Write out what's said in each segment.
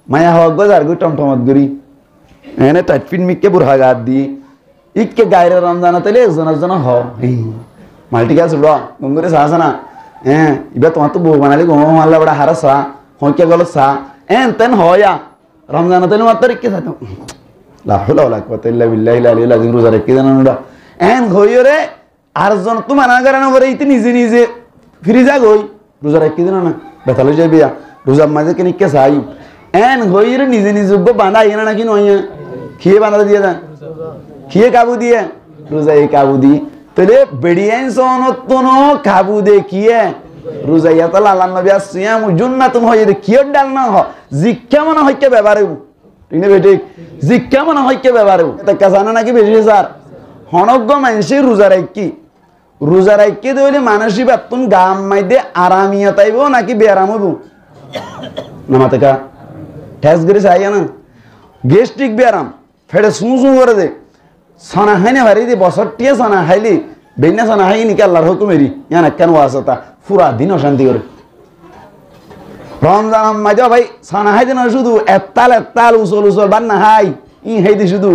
মায়া হওয়া গজার গই টমটমত গরি এনে টাইটফিন মিককে বুড়া গাত দি ইককে গায়রে রমজান তাইলে একজন হ মাল্টি গাছ উড়া গঙ্গুরে সাহস না হ্যাঁ এবার তোমার তো বউ বানালি গম মারলা বড়া হারা সা হইকে গেল সা তেন হয়া রমজান তাইলে মাত্র ইককে সাথে লা হাওলা ওয়ালা কুওয়াতা ইল্লা বিল্লাহিল আলিয়্যিল আযীম রোজা রেখে জানানোডা ঘইরে আরজন তো মানা করে না করে ইতি নিজে নিজে ফ্রিজা গই রোজা রেখে দিন না বেতালে যাবি রোজা মাঝে কেনিকে চাই ঘইরে নিজে নিজে বাঁধা না নাকি নয় খেয়ে বাঁধা দিয়ে দেন খেয়ে কাবু দিয়ে রোজা এই কাবু দি তাহলে বেড়িয়ান সনতন কাবু দে কিয়ে রোজা ইয়াতাল আল্লাহ নবী আসিয়াম জুন্নাতুন হয়ে দে কিয়র ডাল না হ জিক্কা মনে হইকে ব্যবহার ঠিক না বেঠিক জিক্কা মনে হইকে ব্যবহার তা কাজানা নাকি বেশি স্যার হনজ্ঞ মানুষের রোজা রাখকে দিলে মানসিক বাতুন গাম মাইদে আরামিয়া তাইব নাকি বেয়ারাম হইব না মাতেকা ঠেস করে চাই না গেস্টিক বেয়ারাম ফেটে সু করে দে সানা হাইনে ভারি দি বছর টিয়ে সানা হাইলি বেনা সানা হাই নিকে আল্লাহর হুকুমেরি ইয়ানা কেন ওয়াসতা পুরা দিন অশান্তি করে রমজান মাইদে ভাই সানা হাই দিন শুধু এত্তাল উসল বান না হাই হাই দি শুধু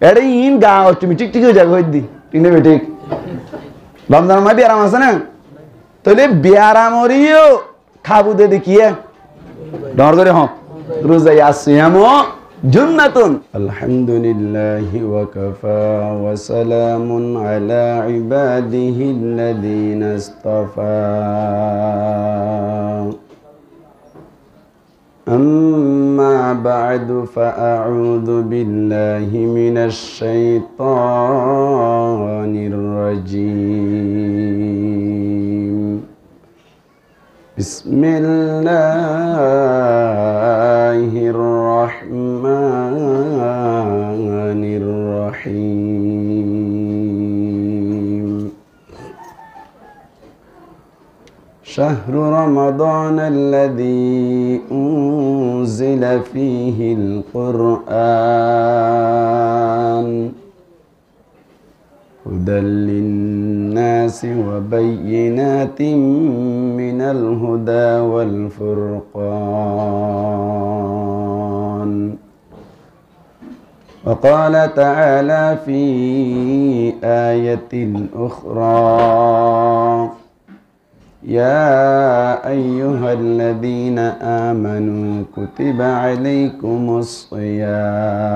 এরে গা অটোমেটিক ঠিক হয়ে যাবে হই দি ঠিক না বেঠিক রমজান মাই বিয়ারাম আছে না তাহলে বিয়ারামরিও খাবু দে দেখিয়ে ডর করে রোজা ইয়াসিয়াম জুন্নাতুন আলহামদুলিল্লাহি ওয়া কাফা ওয়া সালামুন আলা ইবাদিহিল্লাযীনা ইসতাফা أما بعد فأعوذ بالله من الشيطان الرجيم بسم الله الرحمن الرحيم شهر رمضان الذي أنزل فيه القرآن هدى للناس وبينات من الهدى والفرقان وقال تعالى في آية أخرى يا أيها الذين آمنوا كتب عليكم الصيام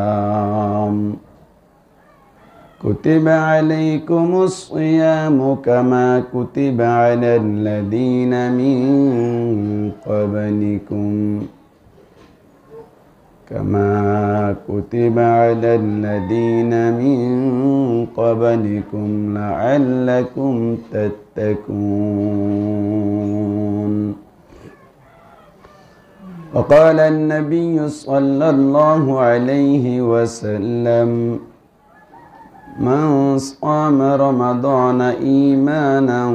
كما كتب على الذين من قبلكم لعلكم تتقون وقال النبي صلى الله عليه وسلم من صام رمضان إيمانا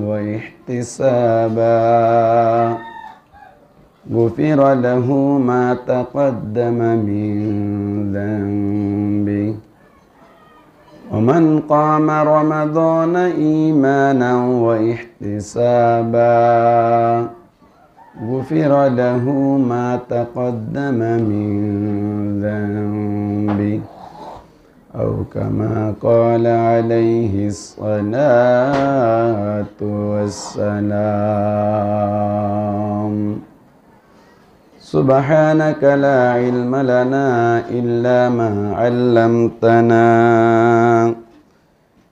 واحتسابا غفر له ما تقدم من ذنبه ومن قام رمضان إيمانا واحتسابا غفر له ما تقدم من ذنبه أو كما قال عليه الصلاة والسلام سبحانك لا علم لنا إلا ما علمتنا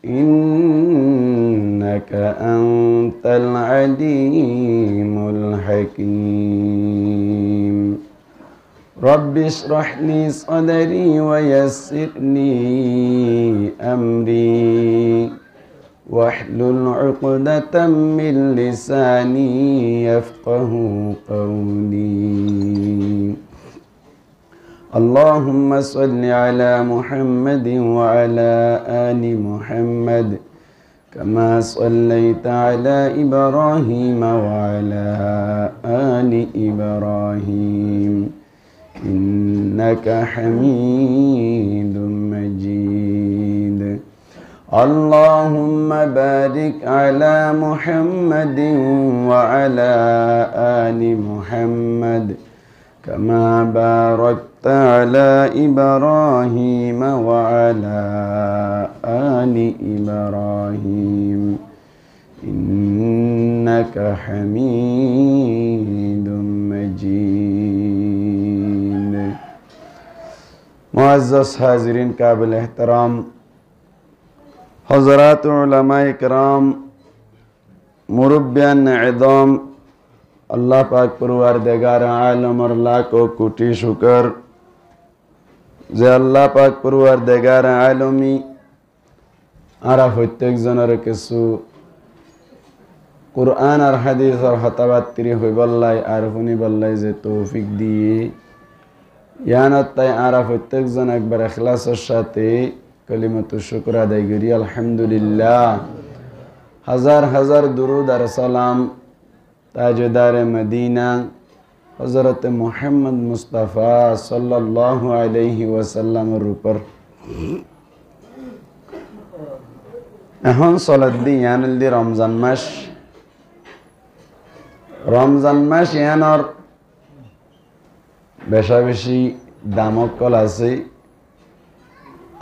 إنك أنت العليم الحكيم رب اشرح لي صدري ويسر لي أمري واحلل عقدة من لساني يفقه قولي اللهم صل على محمد وعلى آل محمد كما صليت على إبراهيم وعلى آل إبراهيم إنك حميد مجيد اللهم بارك على محمد وعلى آل محمد كما باركت على إبراهيم وعلى آل إبراهيم إنك حميد مجيد. मुअज़्ज़ज़ हाज़िरीन काबिल एहतराम हज़रात उलमाए किराम मुरब्बियान इज़ाम, अल्लाह पाक परवरदिगार आलम और लाखों कोटि शुक्र जे अल्लाह पाक परवरदिगार आलमी आरा प्रत्येक जনের কিছু कुरआन और हदीस और हताबात्तिरी হইবাল্লাই আর শুনিবাল্লাই যে তৌফিক দিয়ে ইয়ানাত্তাই আরা প্রত্যেক জন একবার ইখলাসের সাথে কালিমাতুশ শুকর আদায় করি আলহামদুলিল্লাহ। হাজার হাজার দুরুদ আর সালাম তাজদার মদিনা হযরত মুহাম্মদ মুস্তাফা সাল্লাল্লাহু আলাইহি ওয়াসাল্লামের উপর। এখন চলত দি ইয়ানুল দি রমজান মাস। রমজান মাস ইয়ানর বেশা বেশি দামকল আছে।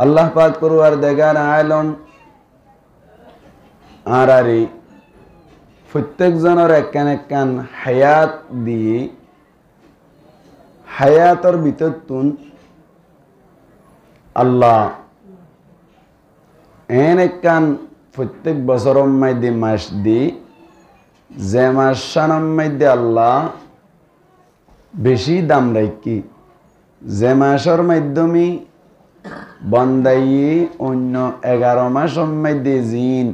আল্লাহ পাক পরওয়ারদিগার আলম আরারি প্রত্যেক জনের একখান একখান হায়াত দিয়ে হায়াতর ভিতর তুন আল্লাহ এন একখান প্রত্যেক বছরের মধ্যে মাস দি যে মাসের মধ্যে আল্লাহ বেশি দাম রাখি, যে মাসের মাধ্যমে বন্দাই অন্য 11 মাসের মধ্যে জিন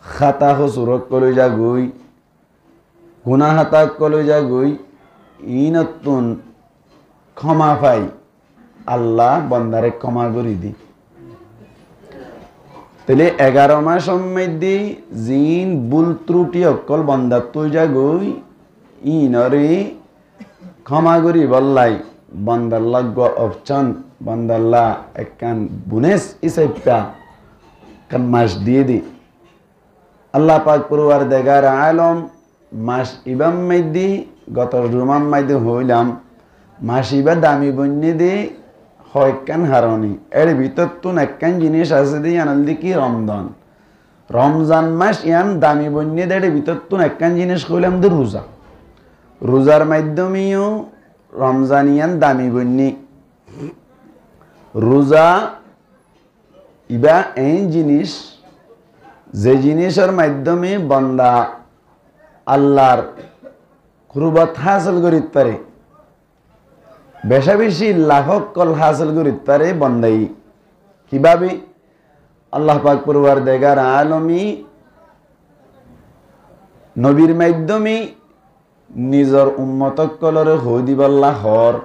খাতা হসুরক কলে যা গই গুনা হাতা কলে যা গই ইনতুন ক্ষমা পাই আল্লাহ বন্দারে ক্ষমা করে দি। তাহলে 11 মাসের মধ্যে জিন ভুল ত্রুটি অকল বন্দার তো যা গই ইনরে ক্ষমা করি বললাই বন্দাল্লাহ অপশন বন্দাল্লাহ একখান বুনেস ইসাইপা কান মাস দিয়ে দি। আল্লাহ পাক পরওয়ারদিগার আলম মাস ইবাম মাইদি গত রুমাম মাইদি হইলাম মাস ইবা দামি বন্যে দি হয়কান হারনি এর ভিতর তুন একখান জিনিস আছে দি আনন্দি কি রমজান। রমজান মাস ইয়ান দামি বন্যে দে এর ভিতর তুন একখান জিনিস কইলাম দি রোজা। রোজার মাধ্যমেও রমজানিয়ান দামি বন্যি। রোজা ইবা এই জিনিস যে জিনিসের মাধ্যমে বন্দা আল্লাহর কুরবত হাসিল করিত পারে, বেশা বেশি লাখক কল হাসিল করিত পারে বন্দাই। কিভাবে? আল্লাহ পাক পরওয়ারদিগার আলমী নবীর মাধ্যমে নিজের উম্মতক কলরে হই দিবাল্লাহ হর,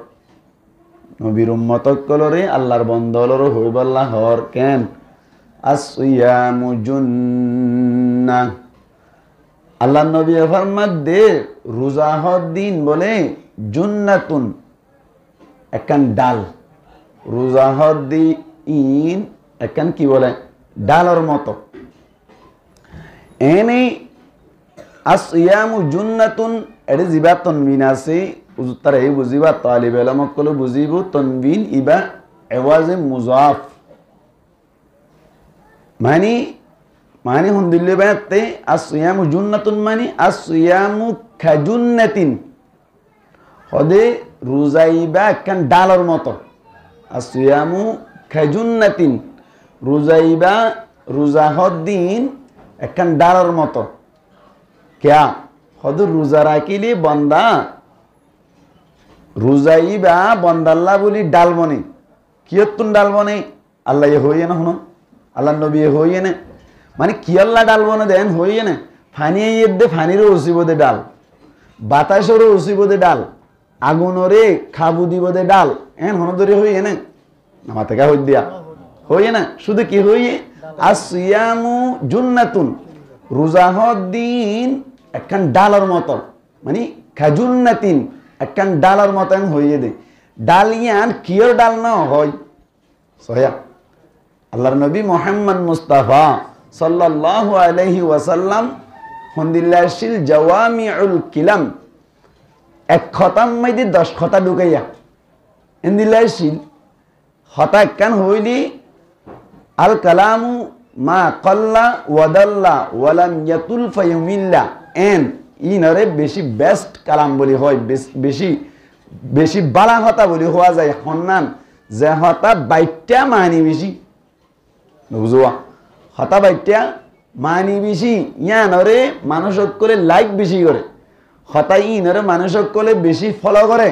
নবীর উম্মতক কলরে আল্লাহর বন্দলরে হইবাল্লাহ হর। কেন? আসিয়ামু জুন্নাহ। আল্লাহ নবী ফরমাত দে রোজা হদ দিন বলে জুন্নাতুন একখান ডাল। রোজা হদ দিন একখান কি বলে ডালের মতো। এনে আসিয়ামু জুন্নাতুন এটি জিবা তনবিন আছে তারা এই বুঝিবা তালিব ইলমক কলে বুঝিব তনবিন ইবা এওয়াজে মুজাফ মানে মানে হুন্দিল্লে বাতে আসিয়ামু জুন্নাতুন মানে আসিয়ামু খাজুন্নাতিন হদে রোজাইবা একখান ডালের মতো। আসিয়ামু খাজুন্নাতিন রোজাইবা রোজা হদ দিন একখান ডালের মতো। क्या हद रोजा राखिले बंदा रोजाइबा बंदाल्ला बोली डाल बने कियतुन डाल बने अल्लाह ये होइए ना हुनो अल्लाह नबी ये होइए ना माने कियल्ला डाल बने देन होइए ना फानी ये दे फानी रो उसी बोदे डाल बातासो रो उसी बोदे डाल आगुनो रे खाबू दी बोदे डाल एन हुनो दरे होइए ना नमाते क्या होइए दिया होइए ना शुद्ध की होइए আসিয়ামু জুন্নাতুন রোজা হদ্দিন একখান ডালার মতো মানে খাজুন্নাতিন একখান ডালার মতন হইয়ে দে ডাল ইয়ান কিয়র ডাল না হয় সয়া আল্লাহর নবী মুহাম্মদ মুস্তাফা সাল্লাল্লাহু আলাইহি ওয়াসাল্লাম হন্দিল্লাশিল জাওয়ামিউল কিলাম এক খতার মধ্যে 10 খতা ঢুকাইয়া এন্দিলাইছিল হতা একখান হইলি আল কালামু মা কল্লা ওয়াদাল্লা ওয়ালাম ইয়াতুল ফায়ুমিল্লা এন ইনরে বেশি বেস্ট কালাম বলি হয়, বেশি বেশি বালা হতা বলি হওয়া যায় হন্নান যে হতা বাইটটা মানি বেশি বুঝুয়া হতা বাইটটা মানি বেশি ইয়ানরে মানুষ করে লাইক বেশি করে, হতা ইনরে মানুষ করে বেশি ফলো করে,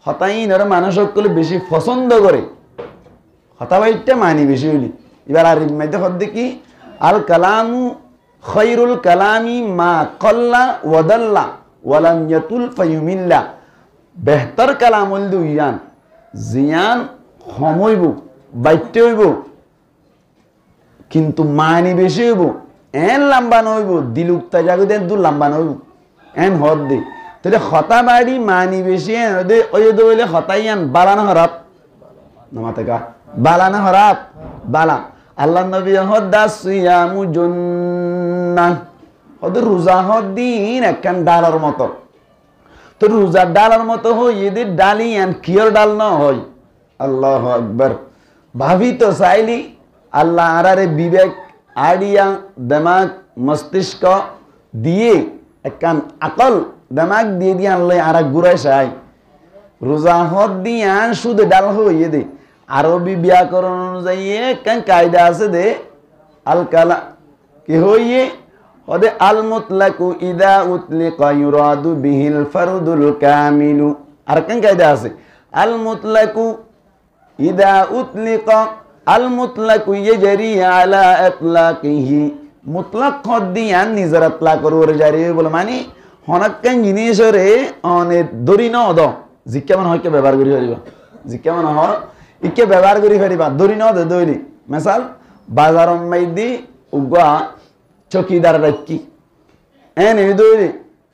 হতা ইনরে মানুষ করে বেশি পছন্দ করে, হতা বাইটটা মানি বেশি হইলি। এবার আর মধ্যে হদ দেখি আল কালামু খৈরুল কালামি মা কল্লা ওয়াদাল্লা ওয়ালাম ইয়াতুল ফায়ুমিল্লা বেহতর কালাম হইল দুইয়ান জিয়ান হমইব বাইটে হইব কিন্তু মানি বেশি হইব এন লম্বা নইব দিলুক্তা জাগু দেন দু লম্বা নইব এন হদ দে তাহলে হতা বাড়ি মানি বেশি এন দে ওই দইলে হতাইয়ান বালানা হরাপ নামাতে কা বালানা হরাপ বালা আল্লাহ নবী হদ্দা সিয়ামু জুন্নাহ হদ রোজা হদ্দিন একখান ডালার মতো, তো রোজার ডালার মতো হই এদের ডালি আন কিয়র ডাল না হয়। আল্লাহু আকবার ভাবি তো চাইলি আল্লাহ আরারে বিবেক আইডিয়া দিমাগ মস্তিষ্ক দিয়ে একখান আকল দিমাগ দিয়ে দিয়ে আনলে আরা ঘুরাই চাই রোজা হদ দিয়ান শুধু ডাল হইয়ে দে আরবি ব্যাকরণ অনুযায়ী একখান কায়দা আছে দে আল কালা কি হইয়ে হদে আল মুতলাকু ইদা উতলিকা ইউরাদু বিহিল ফারদুল কামিলু আর কেন কায়দা আছে আল মুতলাকু ইদা উতলিকা আল মুতলাকু ইয়াজরি আলা ইতলাকিহি মুতলাক খদিয়ান নিজের ইতলাক করে জারি বলে মানে হনাক্কান জিনিসরে অনে দরি ন দ জি কেমন হয় কে ব্যবহার করি পারিবা জি কেমন হয় ইকে ব্যবহার করি পারিবা দরি ন দে দইলি মিসাল বাজারম মাইদি উগা চকিদার রাখি এন এই দইলি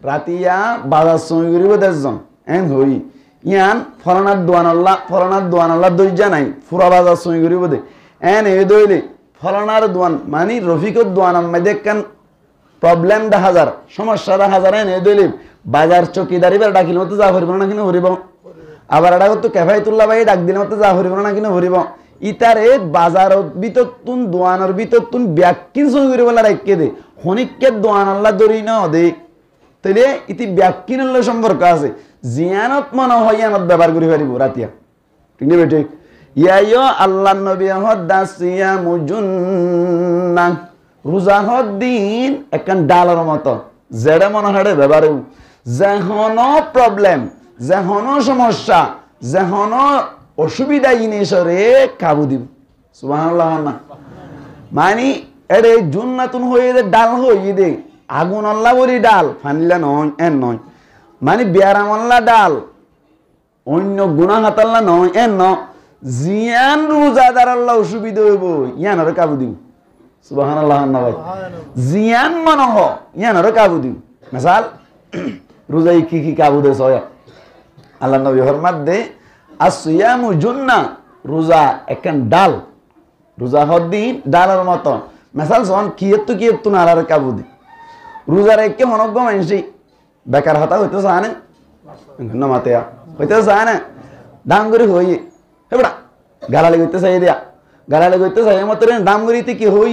রাতিয়া বাজার সই করিব দেশজন এন হই ইয়ান ফরনার দোয়ানাল্লাহ দই জানাই ফুরা বাজার সই করিব দে এন এই দইলি ফলনার দোয়ান মানে রফিকর দোয়ানার মধ্যে একখান প্রবলেম দেখা যার সমস্যা দেখা যার এন এই দইলি বাজার চকিদারি বার ডাকিল মতো যা হরিব না কিনা হরিব আবার এটা তো কেফায়তুল্লাহ ভাই ডাক দিলে মতো যা হরিব না কিনা হরিব ইতারে বাজার ভিতর তুন দোয়ানোর ভিতর তুন ব্যাকিন সই করিব রাখকে দে হনিককে দোয়ান আল্লাহ ধরি ন দে তাইলে ইতি ব্যাকিন আল্লাহ সম্পর্ক আছে জিয়ানত মনে হয় ইয়ানত ব্যবহার করি পারিব রাতিয়া ঠিক না বেঠিক ইয়াইও আল্লাহ নবী হদ্দা সিয়ামু জুন্নাহ রোজা হদ্দিন একখান ডালের মতো যেটা মনে হয় ব্যবহার যেহনো প্রবলেম যেহনো সমস্যা যেহনো অসুবিধা জিনিসরে কাবু দিব সুবহানাল্লাহ না মানে এরে জুন্নাতুন হয়ে দে ডাল হয়ে দে আগুন আল্লাহ বলি ডাল ফানিলা নয় এন নয় মানে বিয়ারাম আল্লাহ ডাল অন্য গুনাহ হাতাল্লাহ নয় এন ন জিয়ান রোজাদার আল্লাহ অসুবিধা হইব ইয়ানরে কাবু দিব সুবহানাল্লাহ না ভাই জিয়ান মনে হ ইয়ানরে কাবু দিব মিসাল রোজাই কি কাবু দে সয়া আল্লাহ নবী ফরমাত দে আসিয়ামু জুন্নাহ রোজা একখান ডাল রোজা হদ্দিন ডালের মতো মিসাল সন কিয়ত্তু নারার কাবু দি রোজার একে হনজ্ঞ মানুষই বেকার হতা হইতে চানে নমাতে হইতে চানে দাম করে হই হেবড়া গালালি করতে চাই দিয়া গালালি করতে চাই মতো দাম করিতে কি হই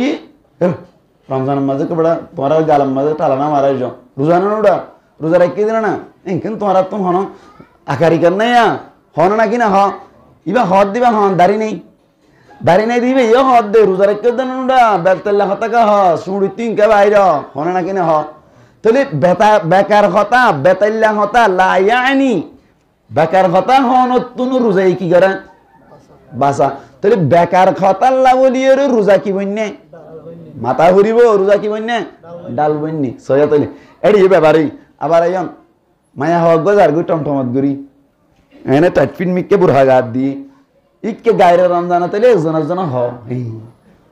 রমজানের মাঝে কেবড়া তোমার গালার মাঝে টালানা মারাই যাও রোজা না রোজা রেখে দিল না এখানে তোমার তুমি হন আকারি কর নাই হন না কিনা হ ইবা হদ দিবা হন দাড়ি নেই দিবে ইয়ে হদ দে রোজা রেখে দেন বেলতেল্লা হতাকা হ সুড়ি তিন কে বাইর হন না কিনা হ তাহলে বেকার হতা বেতাল্লা হতা লাইয়ানি বেকার হতা হন তুনু রোজাই কি করে বাসা তাহলে বেকার হতাল্লা বলিয়ে রোজা কি বন্যে মাথা ঘুরিব রোজা কি বন্যে ডাল বন্যে সয়া তৈলি এড়ি ব্যাপারই আবার আইন মায়া হক গজার গই টমটমত গরি এনে টাইটফিন মিককে বুড়া গাত দি ইককে গায়রে রমজান তাইলে একজন হ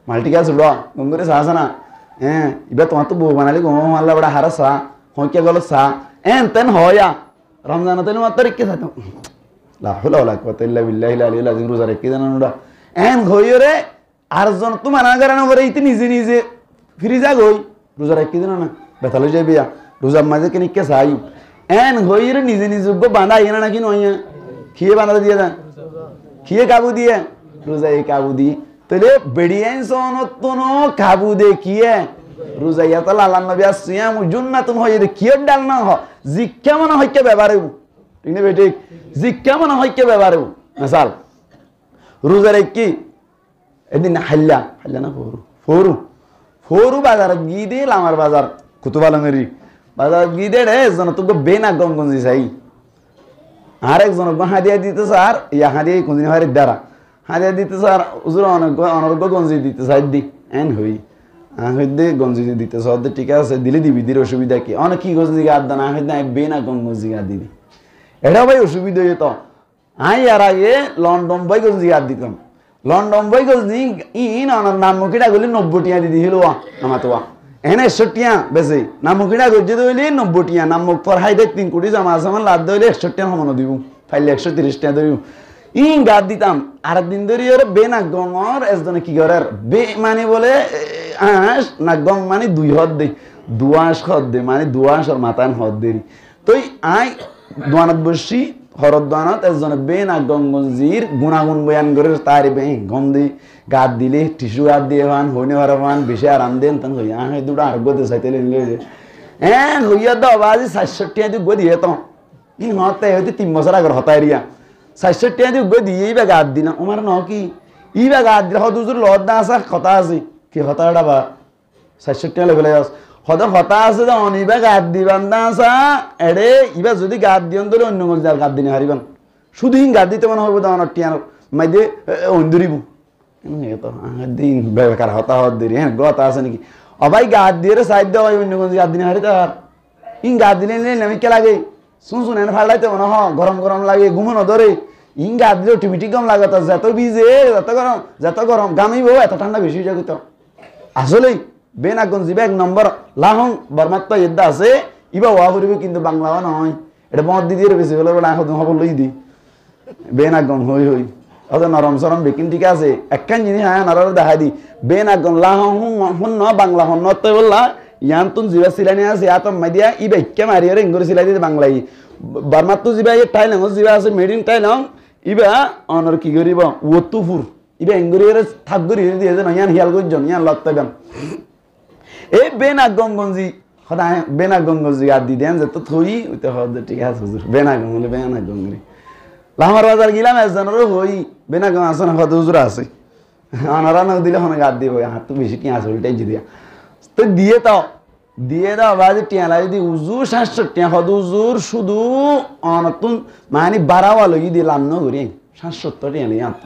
মাল্টি গাছ উড়া গঙ্গুরে সাহস না হ্যাঁ ইবা তোমার তো বউ বানালি গো মাল্লা বড়া হারা সা হইকে গেল সা এন তেন হয়া রমজান তাইলে মাত্র ইককে সাথে লা হাওলা ওয়ালা কুওয়াতা ইল্লা বিল্লাহিল আলিয়্যিল আযীম রোজা রেখে দেন উড়া এন হইরে আরজন তো মানা করে না করে ইতি নিজে ফিরি যা গই রোজা রেখে দেন না বেতাল যাইবিয়া রোজার মাঝে কেন কে চাই এন হইর নিজে নিজযোগ্য বাঁধা ইয়ে নাকি নয় খিয়ে বাঁধা দিয়ে দেন খিয়ে কাবু দিয়ে রোজাই কাবু দি তাহলে বেড়িয়ান সনতন কাবু দে কিয়ে রোজাইয়া তাহলে আল্লাহ নবী আসিয়াম জুন্নাতুন হয়ে দে কিয়ে ডাল না হ জিজ্ঞা মনে হইকে ব্যবহার ঠিক না বেঠিক জিজ্ঞা মনে হইকে ব্যবহার মিসাল রোজার কি এদিন হাল্লা হাল্লা না ফোরু ফোরু বাজার গিয়ে দিয়ে আমার বাজার কুতুবালঙ্গেরি বাজার গিয়ে দে রে জন তোকে বেনা গঙ্গঞ্জি চাই আর একজন হাদিয়া দিতে স্যার ইয়া হাদিয়া কোনদিন হয় দ্বারা হাদিয়া দিতে স্যার উজুর অনর্গ গঞ্জি দিতে চাই দি এন হই হইতে গঞ্জি দিতে সদ ঠিক আছে দিলে দিবি দির অসুবিধা কি অনেক কি গঞ্জি গাদ না হইতে বেনা গঙ্গঞ্জি গাদ দিবি এটা ভাই অসুবিধা হইত আই আর আগে লন্ডন বই গঞ্জি গাদ দিতাম লন্ডন বই গঞ্জি ইন অনার নাম মুখিটা গলি 90 টিয়া দিদি হিলো আমার তো এনে 61 টিয়া বেশি নাম মুখিটা গজ্জে দইলি 90 টিয়া নাম মুখ পর হাইতে 3 কোটি জমা সমান লাদ দইলে 61 টিয়া সমান দিব ফাইলে 130 টিয়া ধরিও ইন গাদ দিতাম আর দিন ধরে ওরে বেনা গঙ্গর এজনে কি করে বে মানে বলে আস না গং মানে দুই হদ দে দুয়াশ হদ দে মানে দুয়াশ আর মাতান হদ দেরি তুই আই দোয়ানত বসি হরদ দোয়ানত এজনে বেনা গঙ্গজির গুণাগুণ বয়ান করে তার বে গন্ধি গাদ দিলে টিস্যু গাদ দিয়ে ভান হইনে হরবান বেশি আরাম দেন তখন হই আ দুটা আর গদে সাইতে নিলে হইয়া দাও বাজি 60 টিয়া দি গদি এত ইন হতে হইতে 3 বছর আগে হতাই রিয়া 60 টিয়া দি গদি এইবা গাদ দিনা ওমার ন কি ইবা গাদ দিলে হদুজুর লদ না আসা কথা আছে কি হতাটা বা 60 টিয়া লেভেলে আস হদ হতা আছে যে অনিবা গাদ দিবান না আসা এড়ে ইবা যদি গাদ দিয়ন দলে অন্য কোন জার গাদ দিনে হারিবান শুধু ইন গাদ দিতে মনে হবে দাও টিয়া মাইদে অন্দরিবু এত দিন বেকার হতা হদ দেরি হ্যাঁ গতা আছে নাকি অবাই গাদ দিয়ে সাইড দেওয়া অন্য কোন গাদ দিনে হারিতে আর ইন গাদ দিলে আমি কে লাগে শুন এনে ফালাইতে মনে হ গরম গরম লাগে ঘুমানো ধরে ইন গাদ দিলে অটোমেটিক গম লাগে যত ভিজে যত গরম গামিব এত ঠান্ডা বেশি হয়ে যাবে তো আসলেই বেনাগঞ্জ জিবা 1 নম্বর লাহং বর্মাত্ম ইদ্দা আছে ইবা ওয়া করিবে কিন্তু বাংলাও নয় এটা মদ দি দিয়ে বেশি হলো না এখন হব লই দি বেনাগঞ্জ হই হই অত নরম সরম বেকিন ঠিক আছে একখান জিনিস হ্যাঁ নরম দেখা দি বেনাগঞ্জ লাহং হুন ন বাংলা হন নত বললা ইয়ান তুন জিবা সিলানি আছে আতম মাদিয়া ইবা কে মারিয়া রে ইংরেজি সিলাই দি বাংলাই বর্মাত্ম জিবা এ টাইলং জিবা আছে মেড ইন টাইলং ইবা অনর কি করিব ওতুফুর ইবা ইংরেজি থাকগরি দিয়ে যে ইয়ান হিয়াল গজন ইয়ান লত্তবাম এই বেনা গঙ্গঞ্জি সদায় বেনা গঙ্গঞ্জি গাদ দি দেন যে তো থই ওতে হদ ঠিক আছে হুজুর বেনা গঙ্গলে বেনা গঙ্গরি লামার বাজার গিলাম একজনের হই বেনা গঙ্গ আসন হদ হুজুর আছে আনারা না দিলে হনে গাদ দিব হাত তো বেশি কি আছে উল্টাই দিয়া তো দিয়ে দাও বাজে টিয়ালা যদি হুজুর 60 টিয়া হদ হুজুর শুধু অনতুন মানে বাড়াওয়া লই দিলাম ন করি 60 টিয়া নিয়ে আত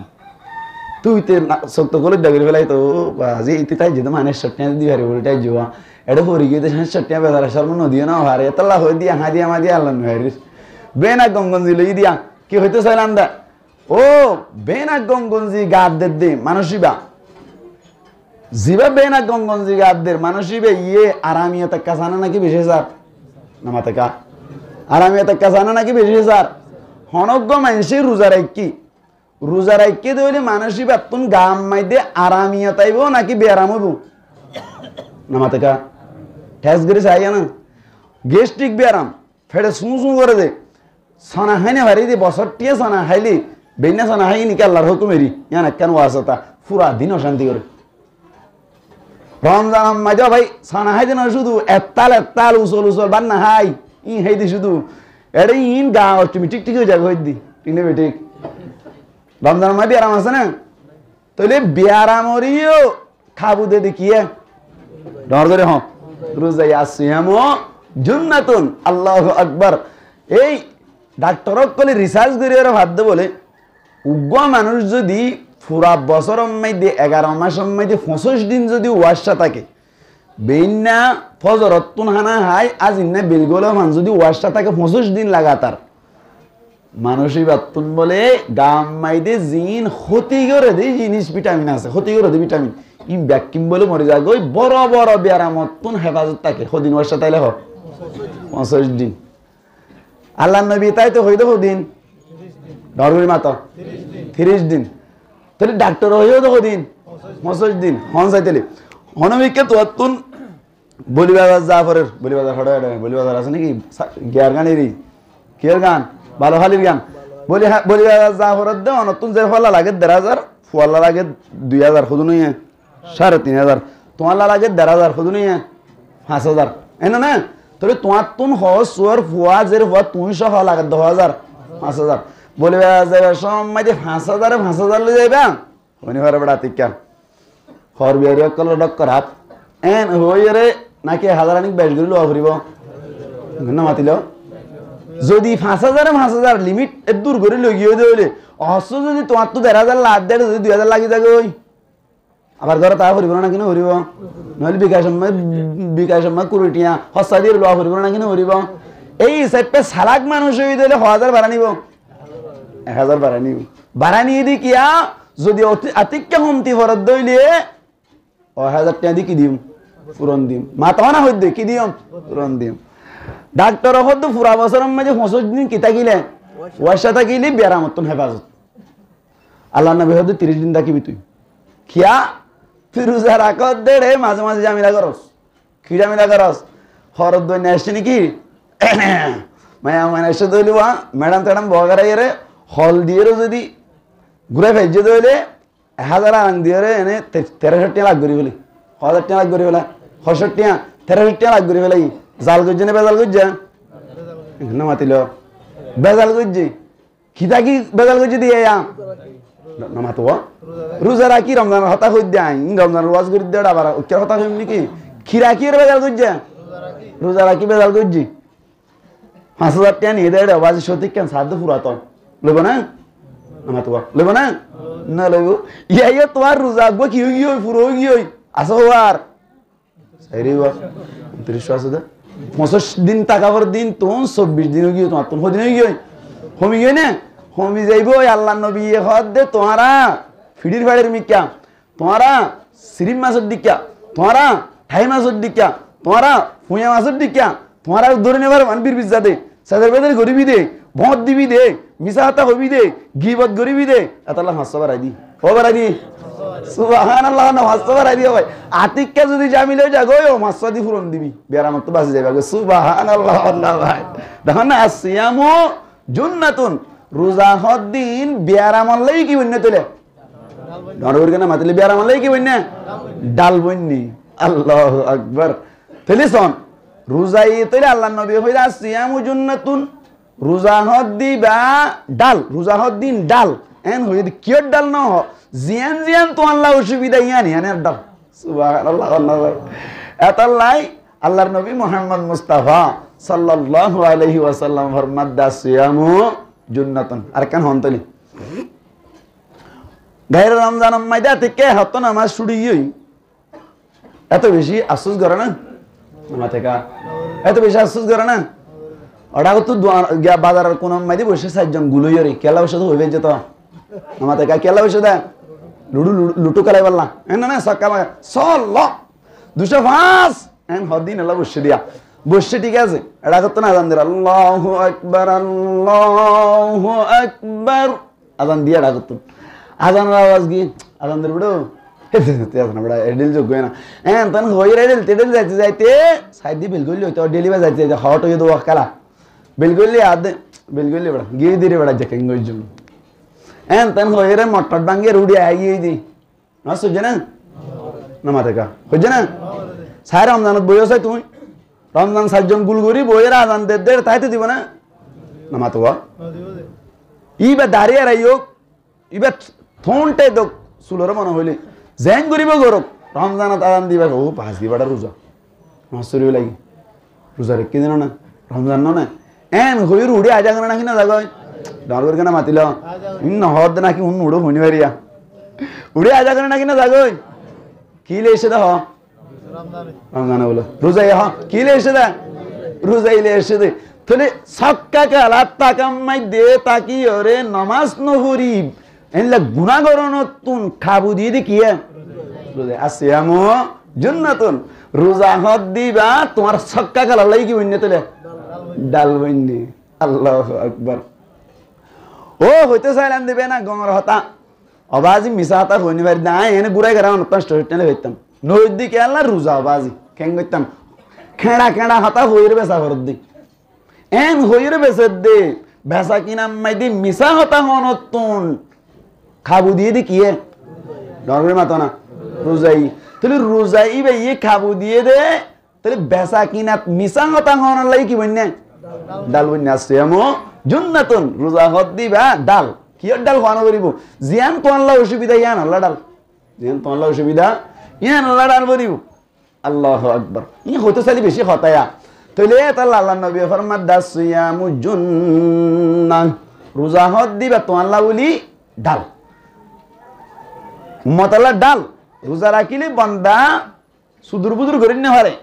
তুই তে সত্য করে ডাগরি ফেলাই তো বাজি ইতি তাই যেতে মানে 60 টিয়া দি হারি উল্টাই জুয়া এটা হরি গিয়ে 60 টিয়া বেদার শর্ম নদিও না হারে এতলা হই দিয়া হাদিয়া মাদিয়া আল্লাহ নহারি বেনা গঙ্গঞ্জি লই দিয়া কি হইতে চাইলাম দা ও বেনা গঙ্গঞ্জি গাদ দে মানুষিবা জিবা বেনা গঙ্গঞ্জি গাদ দে মানুষিবে ইয়ে আরামিয়ত কাসানা নাকি বেশি স্যার নামাতে কা আরামিয়ত কাসানা নাকি বেশি স্যার হনজ্ঞ মানুষই রোজা রাখি দইলে মানুষই বাতুন গাম মাইদে আরামিয়ত আইব নাকি বেরাম হইব নামাতে কা ঠেস গরি চাইয়া না গেস্ট্রিক বেরাম ফেড়ে সু করে দে সনা হাইনে ভারি দে বছর টিয়া সনা হাইলি বেনা সনা হাই নিকে আল্লাহর হুকুমেরি ইয়ান কেন ওয়াসতা পুরা দিন অশান্তি করে রমজান মাঝে ভাই সনা হাই দিন শুধু এত্তাল উসল বান না হাই ই হাই দি শুধু এড়ে ইন গা অটোমেটিক ঠিক হয়ে যাবে হই দি ঠিক নেবে ঠিক রমজান মাঝে বিয়ারাম আছে না তাহলে বিয়ারামরিও খাবু দে দেখিয়ে ডর করে হ রোজা ইয়াসিয়াম জুন্নাতুন আল্লাহু আকবার এই ডাক্তারক কলে রিসার্চ করে ওরা ভাবতে বলে উগ্র মানুষ যদি পুরা বছর মধ্যে 11 মাসের মধ্যে 25 দিন যদি ওয়াশা থাকে বেইনা ফজরতুন হানা হাই আজ ইন্না বিলগোলা মান যদি ওয়াশা থাকে 25 দিন লাগাতার মানুষই বাতুন বলে গাম মাইদে জিন ক্ষতি করে দেই জিনিস ভিটামিন আছে ক্ষতি করে দেই ভিটামিন ই ব্যাকিম বলে মরে যায় গই বড় বড় বিয়ারামতুন হেফাজত থাকে কদিন ওয়াশা তাইলে হ 25 দিন আল্লাহ নবী তাই তো হইতো দিন ডরগুলি মাতা 30 দিন তাহলে ডাক্তার হইও তো দিন 25 দিন হন চাইতেলে হনবিকে তো বলিবাজার জাফরের বলিবাজার হঠাৎ বলিবাজার আছে নাকি গিয়ার গানেরই কিয়ার গান ভালো হালির গান বলিবাজার জাফরের দে নতুন যে ফলা লাগে 1,500 ফুয়ালা লাগে 2,000 খুদু নই 3,500 তোমার লাগে 1,500 খুদু নই 5,000 এনে না তোরে তোমার তুন হস সুয়ার ফুয়া জের ফুয়া তুই সহ লাগে 10,000 5,000 বলিবাজার যাইবার সময় যে 5,000 লই যাইবা হনি ঘরে বড় আতিকা খর বিয়ারিয়া কল ডক্কর হাত এন হইরে নাকি হাজারানিক বেশ গরি লওয়া করিব না মাতিল যদি 5,000 লিমিট দূর করে লই গিয়ে দিলে অহস যদি তোমার তো 1,500 লাখ দেড় যদি 2,000 লাগি যাবে ওই আবার ঘরে তা করিব না কিনা করিব নইলে বিকাশ কুড়িটিয়া হস্তা দিয়ে লওয়া করিব না কিনা করিব এই হিসাবে সালাক মানুষ হয়ে দিলে 1,000 ভাড়া নিব 1,000 ভাড়া নিব ভাড়া নিয়ে দি কিয়া যদি আতিক্যা হুমতি ফরত দইলে 1,000 টাকা দি কি দিম পুরন দিম মাথা না হইতে কি দিম পুরন দিম ডাক্তার হদ পুরা বছরের মাঝে 65 দিন কিতা গিলে ওয়াসা থাকিলে বেরামতন হেফাজত আল্লাহ নবী হদ 30 দিন থাকিবি তুই খিয়া ফিরুজা রাখত দেড়ে মাঝে মাঝে জামিলা করস কি জামিলা করস হরদ দই নেসছে নাকি মায়া মানে এসে দইলিবা ম্যাডাম টেডাম বগারাই রে হল দিয়ে যদি ঘুরে ভেজে দইলে 1,000 আং দিয়ে রে এনে 63 লাখ করি বলি 1,000 লাখ করি বলা 65 63 লাখ করি বলা জাল গজ্জে না বেজাল গজ্জে না মাতিল বেজাল গজ্জে খিতা কি বেজাল গজ্জে দিয়ে না মাতো রোজা রাখি রমজান হতা হই দেয় রমজান ওয়াজ করে দেড় আবার উচ্চার হতা হইম নাকি খিরা কি বেজাল গজ্জে রোজা রাখি বেজাল গজ্জে 5,000 টাকা নিয়ে দেড় ওয়াজ সত্যি কেন সাধ্য পুরাতন লইব না মাতো লইব না না লইব ইয়া তোমার রোজা গো কি হই হই পুরো হই হই আসো আর সাইরে বা 29 আছে দে 65 দিন টাকার দিন তোন 24 দিন গিয়ে তোমার তোন হদিন গিয়ে হমি গিয়ে না হমি যাইব আল্লাহ নবী হদ দে তোমারা ফিডির বাড়ির মিকা তোমারা সিরিম মাসের দিকা তোমারা ঠাই মাসের দিকা তোমারা ফুয়া মাসের দিকা তোমারা ধরে নেবার মানবীর বিজা দে সাদের বেদের গরিবি দে ভোট দিবি দে মিসাহাতা হবি দে গিবত গরিবি দে আল্লাহ হাসা বাড়াই দি ও বাড়াই দি সুবহানাল্লাহ না হাসা বাড়াই দি ভাই আতিককে যদি জামিলে যাগো ও মাসদি ফুরন দিবি বেরামত তো বাসি যাবে সুবহানাল্লাহ আল্লাহ ভাই দেখো না আসিয়ামু জুন্নাতুন রোজা হদ্দিন বিয়ারামল লাই কি বন্যা তোলে ডরবর কেন মাতলে বিয়ারামল লাই কি বন্যা ডাল বন্নি আল্লাহু আকবার তেলিসন রোজাই তোলে আল্লাহ নবী হইরা আসিয়ামু জুন্নাতুন রোজা হদ্দি বা ডাল রোজা হদ্দিন ডাল এন হই কিয়র ডাল ন জিয়ান জিয়ান তো আল্লাহ অসুবিধা ইয়ানি আনের ডাল সুবহানাল্লাহ আল্লাহ এতাল্লাই আল্লাহর নবী মুহাম্মদ মুস্তাফা সাল্লাল্লাহু আলাইহি ওয়াসাল্লাম ফরমাদ দাসিয়ামু জুন্নাতুন আর কেন হন্তলি গায়র রমজান মাইদা থেকে হত নামাজ ছুড়ি গই এত বেশি আফসোস করে না মাথেকা এত বেশি আফসোস করে না ওটা তো বাজারের কোন মাইদে বসে 4 জন গুলোই রে কেলা বসে তো হইবে যেত মাথেকা কেলা বসে দে লুটু কালাই বললা না না সকাল সল 205 এন হদিন আল্লাহ বসে দিয়া বসে ঠিক আছে এটা করতো না আজান দিয়ে আল্লাহু আকবার আজান দিয়ে এটা করতো আজানের আওয়াজ গিয়ে আজান দিয়ে বিড়ো বড়া এডিল যোগ না হ্যাঁ তখন হয়ে রেডিল তেডিল যাইতে যাইতে সাইড দিয়ে বেল করলি হইতো ডেলি বা যাইতে যাইতে হট হয়ে দেবো কালা বেল করলি আদে বেল করলি বেড়া গিয়ে দিয়ে বেড়া যে কেঙ্গর জন্য হ্যাঁ তখন হয়ে রে মটর ডাঙ্গে রুড়ি আগিয়ে দিই না সুঝে না না মাথা কা হচ্ছে না সাই রমজানত বই আছে তুমি রমজান 4 জন গুল করি বইয়ের আজান দে তাইতে দিব না না মাতো ইবা দাঁড়িয়ে রাইও ইবা থনটে দো সুলর মনে হইলে জেন করিব গরক রমজানত আজান দিবা ও 5 দিবাটা রোজা মাসুরি লাগি রোজা রেখে দিন না রমজান না এন হই রুড়ি আজা কেন নাকি না জাগয় ডার কেন মাতিল ইন হদ নাকি উন উড়ো হনি বাড়িয়া উড়ি আজা কেন নাকি না জাগয় কি লেছে দা রমজানে বলো রোজাই হ কি লেছে দা রোজাই লেছে দে তাহলে সক্কাকে আলাপ তাকামাই দে তাকি ওরে নামাজ নহরি এনলা গুনাহ করন তুন খাবু দিয়ে দি কি রোজা আসিয়ামু জান্নাতুন রোজা হদ দিবা তোমার সক্কাকে আলাই কি বন্নে তোলে ডাল বন্নি আল্লাহু আকবার ও হইতে চাইলাম দিবে না গঙ্গর হতা অবাজি মিসাতা হইনি বাড়ি না এনে গুড়াই গরা নষ্ট হইতে হইতাম নদী কে আল্লাহ রোজা অবাজি কেন করতাম খেড়া খেড়া হতা হইরে বেচা করত দি এন হইরে বেচে দে বেচা কিনা মাই দি মিশা হতা হনতুন খাবু দিয়ে দি কিয়ে ডরবে মাতো না রোজাই তাহলে রোজাই বে ইয়ে খাবু দিয়ে দে তাহলে বেচা কিনা মিশা হতা হন লাই কি বন্যা ডাল বন্যা আসছে এমন জুন্নাতুন রোজা হত দিবা ডাল কিয়র ডাল খাওয়ানো করিব জিয়ান তো আল্লাহ অসুবিধা ইয়ান আল্লাহ ডাল জিয়ান তো আল্লাহ অসুবিধা ইয়ান আল্লাহ ডাল করিব আল্লাহু আকবার ই হতে চালি বেশি হতায়া তাহলে তাহলে আল্লাহ নবী ফরমাত দাসিয়ামু জুন্নাহ রোজা হত দিবা তো আল্লাহ বলি ডাল মতালা ডাল রোজা রাখিলে বান্দা সুদূর বুদুর করি না হারে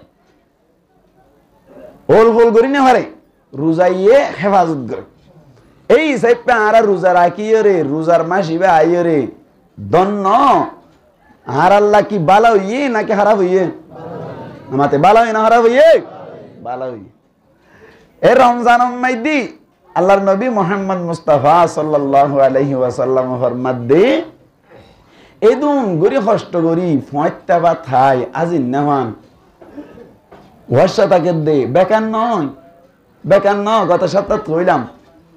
হোল হোল করি না হারে রোজাইয়ে হেফাজত করে এই সাইপে আর রোজা রাখিয়ে রে রোজার মাস ইবে আইয়ে রে দন্ন আর আল্লাহ কি বালা হইয়ে নাকি খারাপ হইয়ে আমাতে বালা হই না খারাপ হইয়ে বালা হইয়ে এ রমজান মাইদি আল্লাহর নবী মুহাম্মদ মুস্তাফা সাল্লাল্লাহু আলাইহি ওয়াসাল্লাম ফরমাত দে এদুন গরি কষ্ট করি ফয়টা বা থাই আজিন নামান ওয়াসা তাকে দে বেকার নয় গত সপ্তাহ কইলাম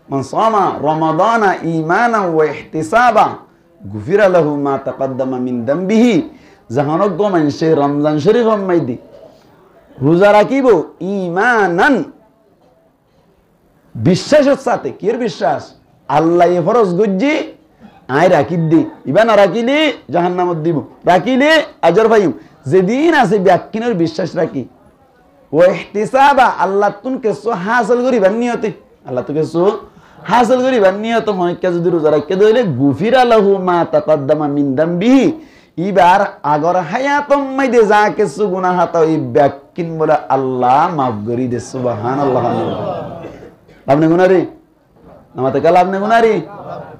মান সামা রমাদানা ঈমানান ওয়া ইহতিসাবা গুফিরা লাহু মা তাকদ্দামা মিন দামবিহি জাহানক মানুষে রমজান শরীফ মাইদি রোজা রাখিব ঈমানান বিশ্বাসের সাথে কির বিশ্বাস আল্লাহ ফরজ গজ্জি আই রাখি দি ইবা না রাখিলে জাহান্নামত দিব রাখিলে আজর পাইম যেদিন আছে ব্যাকিনের বিশ্বাস রাখি ও ইহতিসাবা আল্লাহ তুন কেসো হাসিল করিবার নিয়তে আল্লাহ তো কেসো হাসিল করিবার নিয়ত হয়কে যদি রোজা রাখতে দইলে গুফিরা লাহু মা তাকদ্দামা মিন দামবিহি ইবার আগর হায়াতম মাইদে যা কিছু গুনাহ হাত ওই ব্যাকিন বলে আল্লাহ মাফ করি দে সুবহানাল্লাহ আপনি গুনারি নামাতে কাল আপনি গুনারি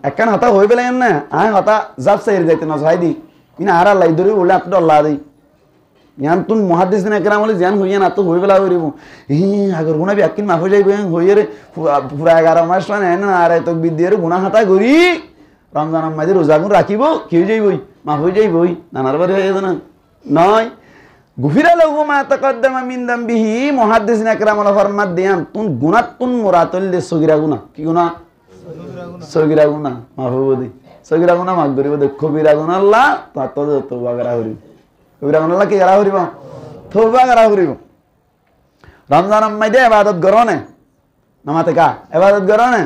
একখান হতা হয়ে পেলেন না আয় হতা জাব সাইর যাইতে না সাইদি ইনা আর আল্লাহ ধরে বলে আপনি আল্লাহ দেই ইয়ান তুন মুহাদ্দিসিন একরাম বলে জান হইয়া না তো হই বেলা হইরিব আগর গুনাহ ব্যাকিন মাফ হয়ে যাইবে হইয়ে রে পুরা 11 মাস মানে না আর তো বিদ্যের গুনাহ হাতা করি রমজান মাঝে রোজা গুণ রাখিব কি হয়ে যাইবই মাফ হয়ে যাইবই নানার বাড়ি হয়ে না নয় গুফিরা লাহু মা তাকদ্দামা মিন দামবিহি মুহাদ্দিসিন একরাম ফরমাত দেন তুন গুনাহ তুন মুরাতুল দে সগীরা গুনাহ কি গুনাহ সগীরা গুনাহ মাফ হইব দে সগীরা গুনাহ মাফ করিব দে কবিরা গুনাহ আল্লাহ তওবা করা হইব কবিরা গুনাহ আল্লাহ কি করা হইব তওবা করা হইব রমজান মাইদে ইবাদত করনে নামাতে কা ইবাদত করনে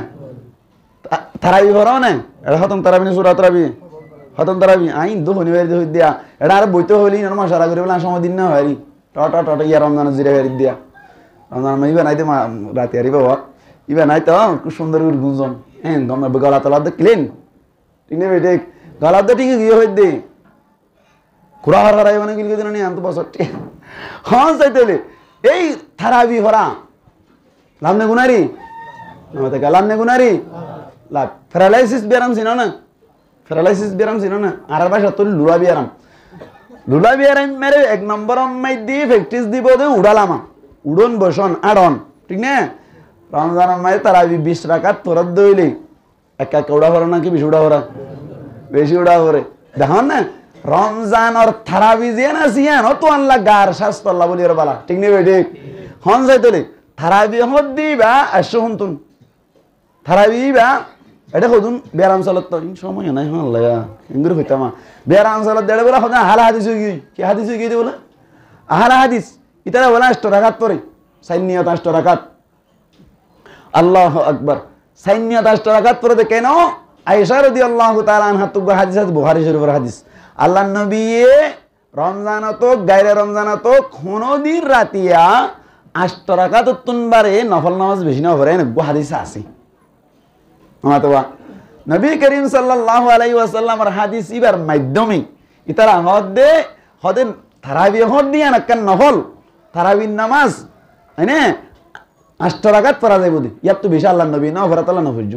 তারাবি করনে এটা খতম তারাবি সূরা তারাবি খতম তারাবি আইন দো হনি বের দিয়া এটা আর বইতে হইলি না মশারা করে বলা সময় দিন না হইরি টট ইয়া রমজান জিরে বের দিয়া রমজান মাইবা নাইতে রাতে আরি বাবা ইবা নাই তো খুব সুন্দর করে গুঞ্জন গম গলা তলা দে ক্লিন ঠিক নেই বেটে গলা দে ঠিক গিয়ে হই দে কুড়া হারাই মানে গিলকে দিন নি আন্ত বসটি হ্যাঁ চাইতেলে এই তারাবি হরা লামনে গুনারি নামাতে কা লামনে গুনারি লা প্যারালাইসিস বেরাম ছিল না আর ভাষা তো লুলা বিয়ারাম মেরে এক নম্বর মাইদি প্র্যাকটিস দিব দে উড়ালামা উড়ন বসন আড়ন ঠিক না রমজান মাইদে তারাবি 20 রাকাত তোরাত দইলে একা উড়া ভরা নাকি বেশি উড়া ভরে দেখুন না রমজান আর তারাবি যে না সিয়ান ও তো আল্লাহ গার স্বাস্থ্য আল্লাহ বলি বালা ঠিক নেই ঠিক হন যাইতলে তারাবি হদ দিবা আসো হুনতুন তারাবি বা এটা হদুন বেরাম সালত তো সময় নাই হন আল্লাহ ইংগুর হইতামা বেরাম সালত দেড়ে বলা হদা হালা হাদিস হই কি হাদিস হই গই বলে আহালা হাদিস ইতারা বলা 8 রাকাত পড়ে সাইনিয়ত 8 রাকাত আল্লাহু আকবার সাইনিয়ত 8 রাকাত পড়ে কেন আয়েশা রাদিয়াল্লাহু তাআলা আনহা তো হাদিস আছে বুখারী শরীফের হাদিস আল্লাহর নবী রমজান তো গায়রে রমজান তো কোনো দিন রাতিয়া 8 রাকাত তুনবারে নফল নামাজ বেশি না পড়ে না হাদিস আছে আমাতবা নবী করিম সাল্লাল্লাহু আলাইহি ওয়াসাল্লামের হাদিস ইবার মাধ্যমে ইতারা হদে তারাবি হদ দিয়া না কেন নফল তারাবির নামাজ মানে 8 রাকাত পড়া যাইব দি ইয়াত তো বেশি আল্লাহর নবী না ফরাত আল্লাহ নফরজ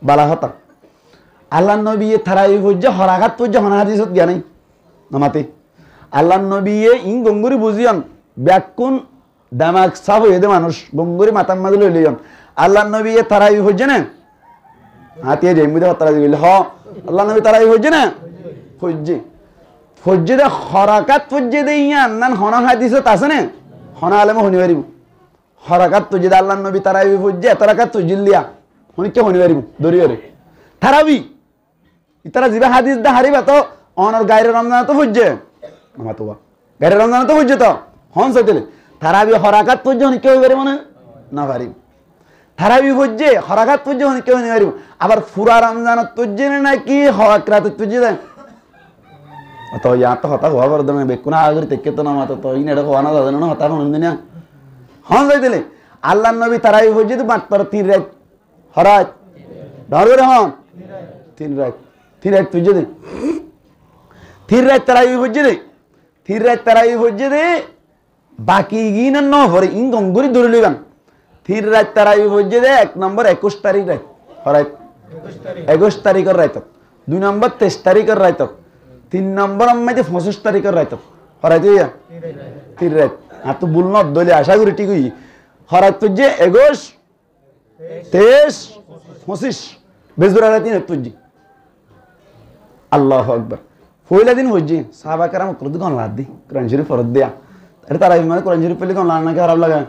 বালা হতা আল্লাহর নবী তারাবি ফরজ হরাকাত ফরজ হনা হাদিসত গিয়া নাই নামাতে আল্লাহর নবী ইন গঙ্গুরি বুঝিয়ন ব্যাকুন দামাগ সাফ হয়ে দে মানুষ গঙ্গুরি মাথার মাঝে লইলিয়ন আল্লাহর নবী তারাবি ফরজ না হাতিয়া জেমুদে তারা দিল হ আল্লাহ নবী তারাবি ফরজ না ফরজ দে হরাকাত ফরজ দে ইয়ান নান হনা হাদিসত আছে না হনা আলেমও হনি পারিব হরাকাত তুজিদ আল্লাহ নবী তারাবি ফুজে এত রাকাত তুজিল্লিয়া হনিকে হনি পারিব দরিয়রে তারাবি ইতারা জিবা হাদিস দা হারিবা তো অনর গায়রে রমজান তো ফুজে মাতুবা গায়রে রমজান তো ফুজে তো হন সাইতেলে তারাবি হরাকাত তুজে হনিকে হই পারিব না পারিব তারাবি ফুজে হরাকাত তুজে হনিকে হনি পারিব আবার ফুরা রমজান তুজে নাকি হরাকাত তুজে দেন তো ইয়া তো হতা হওয়া বড় দমে বেকুনা আগর তেকে তো না মাতো তো ইনেড় হওয়ানা দাদা না হতা কোন দিন হন যাইতেলে আল্লাহর নবী তারাবি ফুজে তো মাত্র 3 রাত হরাত ধরবে হন 3 রাত ফুজে দে 3 রাত তারাবি ফুজে দে 3 রাত তারাবি ফুজে দে বাকি গিন ন হরে ইন গঙ্গুরি ধরে লইবান 3 রাত তারাবি ফুজে দে 1 নম্বর 21 তারিখ রাত হরাত 21 তারিখের রাত 2 নম্বর 23 তারিখের রাত 3 নম্বর আমাদের 25 তারিখের রাত হরাত ইয়া 3 রাত আর তো ভুল না দলে আশা করি ঠিক হই হরাত ফুজে 21 23 25 বেজুরা রাত 3 আল্লাহু আকবার পয়লা দিন হজ্জি সাহাবা کرام কত কোন লাদ দি কোরআন শরীফ ফরজ দেয়া আরে তারা মানে কোরআন শরীফ পড়লে কোন লাদ না খারাপ লাগে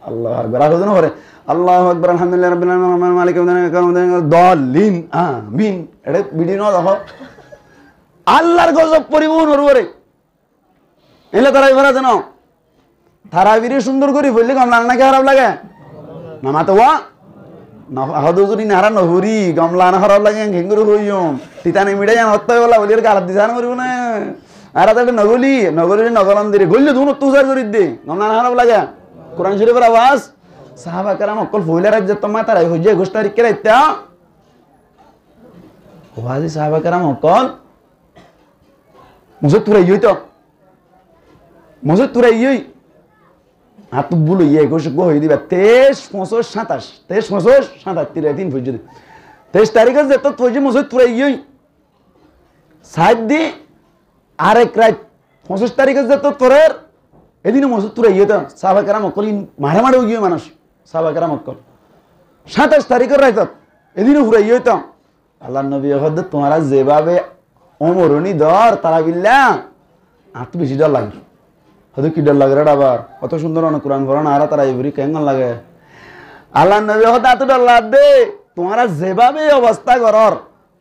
আল্লাহু আকবার আর কোন হরে আল্লাহু আকবার আলহামদুলিল্লাহ রাব্বিল আলামিন মালিক ইয়াউমিদ্দিন দালিন আমিন এটা ভিডিও না দেখো আল্লাহর গজব পরিপূর্ণ হরে এলে তারা ইবারা জানো তারাবিরে সুন্দর করে পড়লে কোন লাদ না খারাপ লাগে না মাতোয়া না হাদুজুরি নারা নহরি গামলা না খারাপ লাগে ঘেঙ্গুর হইয়ম তিতানে মিডাই জান হত্তা বলা বলির গালাত দিছান মরিব না আর তাতে নগলি নগলন দিরে গল্লে দুনো তুজার করি দে গামলা না খারাপ লাগে কোরআন শরীফের আওয়াজ সাহাবা کرام অকল ফইলা রাজ্য তোমা তারা হইজে 21 তারিখ কে রাইতা ওয়াজি সাহাবা کرام অকল মুজে তুরাই হইতো মুজে তুরাই হই হাত বুলো ইয়ে 21 হই দিবা 23 25 27 23 25 27 3 ফুজে 23 তারিখে যে তো তুই মুজে তুরাই হই সাইদ দি আরেক রাত 25 তারিখে যে তো তোরের এদিন মুজে তুরাই হইতো সাহাবা کرام অকল মারা মারা গিয়ে মানুষ সাহাবা کرام অকল 27 তারিখের রাত এদিন ফুরাই হইতো আল্লাহর নবী হদ তোমারা যেভাবে ওমরনি দর তারা বিল্লা আর তো বেশি ডর লাগে হয়তো কি ডর লাগে রে আবার কত সুন্দর অনেক কোরআন পড়ানো আর তারা ইবরি কেমন লাগে আল্লাহ নবী হতে এত ডর লাগবে তোমারা যেভাবে অবস্থা করর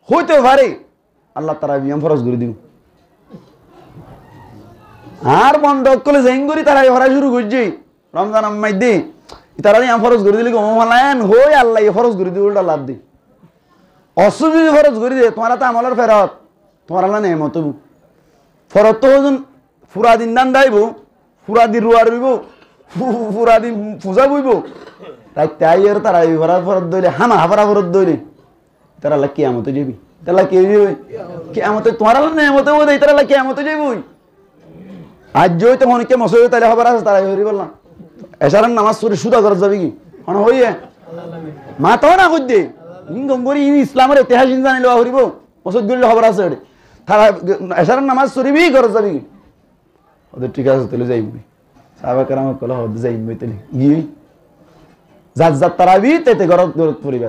হইতে পারে আল্লাহ তারা বিয়াম ফরজ করে দিব আর বন্ধ করলে জেঙ্গুরি তারা হরা শুরু করছি রমজান আম্মাই দি তারা ইয়াম ফরজ করে দিলে গম হলায়ন হই আল্লাহ ফরজ করে দিব উল্টা লাভ দি অসুবিধা ফরজ করে দিয়ে তোমারা তো আমলের ফেরত তোমার আল্লাহ নেমত ফরত তো হজন ফুরা দিন দান দাইব ফুরা দি রুয়া রইব ফুরা দিন পূজা বইব তাই তাই আর তারা ভরা ফরত দইলে হামা হাফরা ফরত দইলে তারা আল্লাহ কিয়ামতে যাবি তারা কে যাবে কিয়ামতে তোমার আল্লাহ নেমত ও দেই তারা আল্লাহ কিয়ামতে যাবি আজ জয় তো মনে কে মসজিদে তাইলে খবর আছে তারা হরি বললাম এশারার নামাজ পড়ে সুদা করে যাবি কি কোন হইয়ে মা তো না কইতে গঙ্গরি ইসলামের ইতিহাস জানিলো হরিব মসজিদ গইলে খবর আছে তারা এশারার নামাজ পড়িবি করে যাবি কি ওদের ঠিক আছে তাহলে যাইবি সাহাবা کرام কল হদ যাইবি তাহলে গিয়ে জাত তারাবি তেতে গরত গরত পড়িবা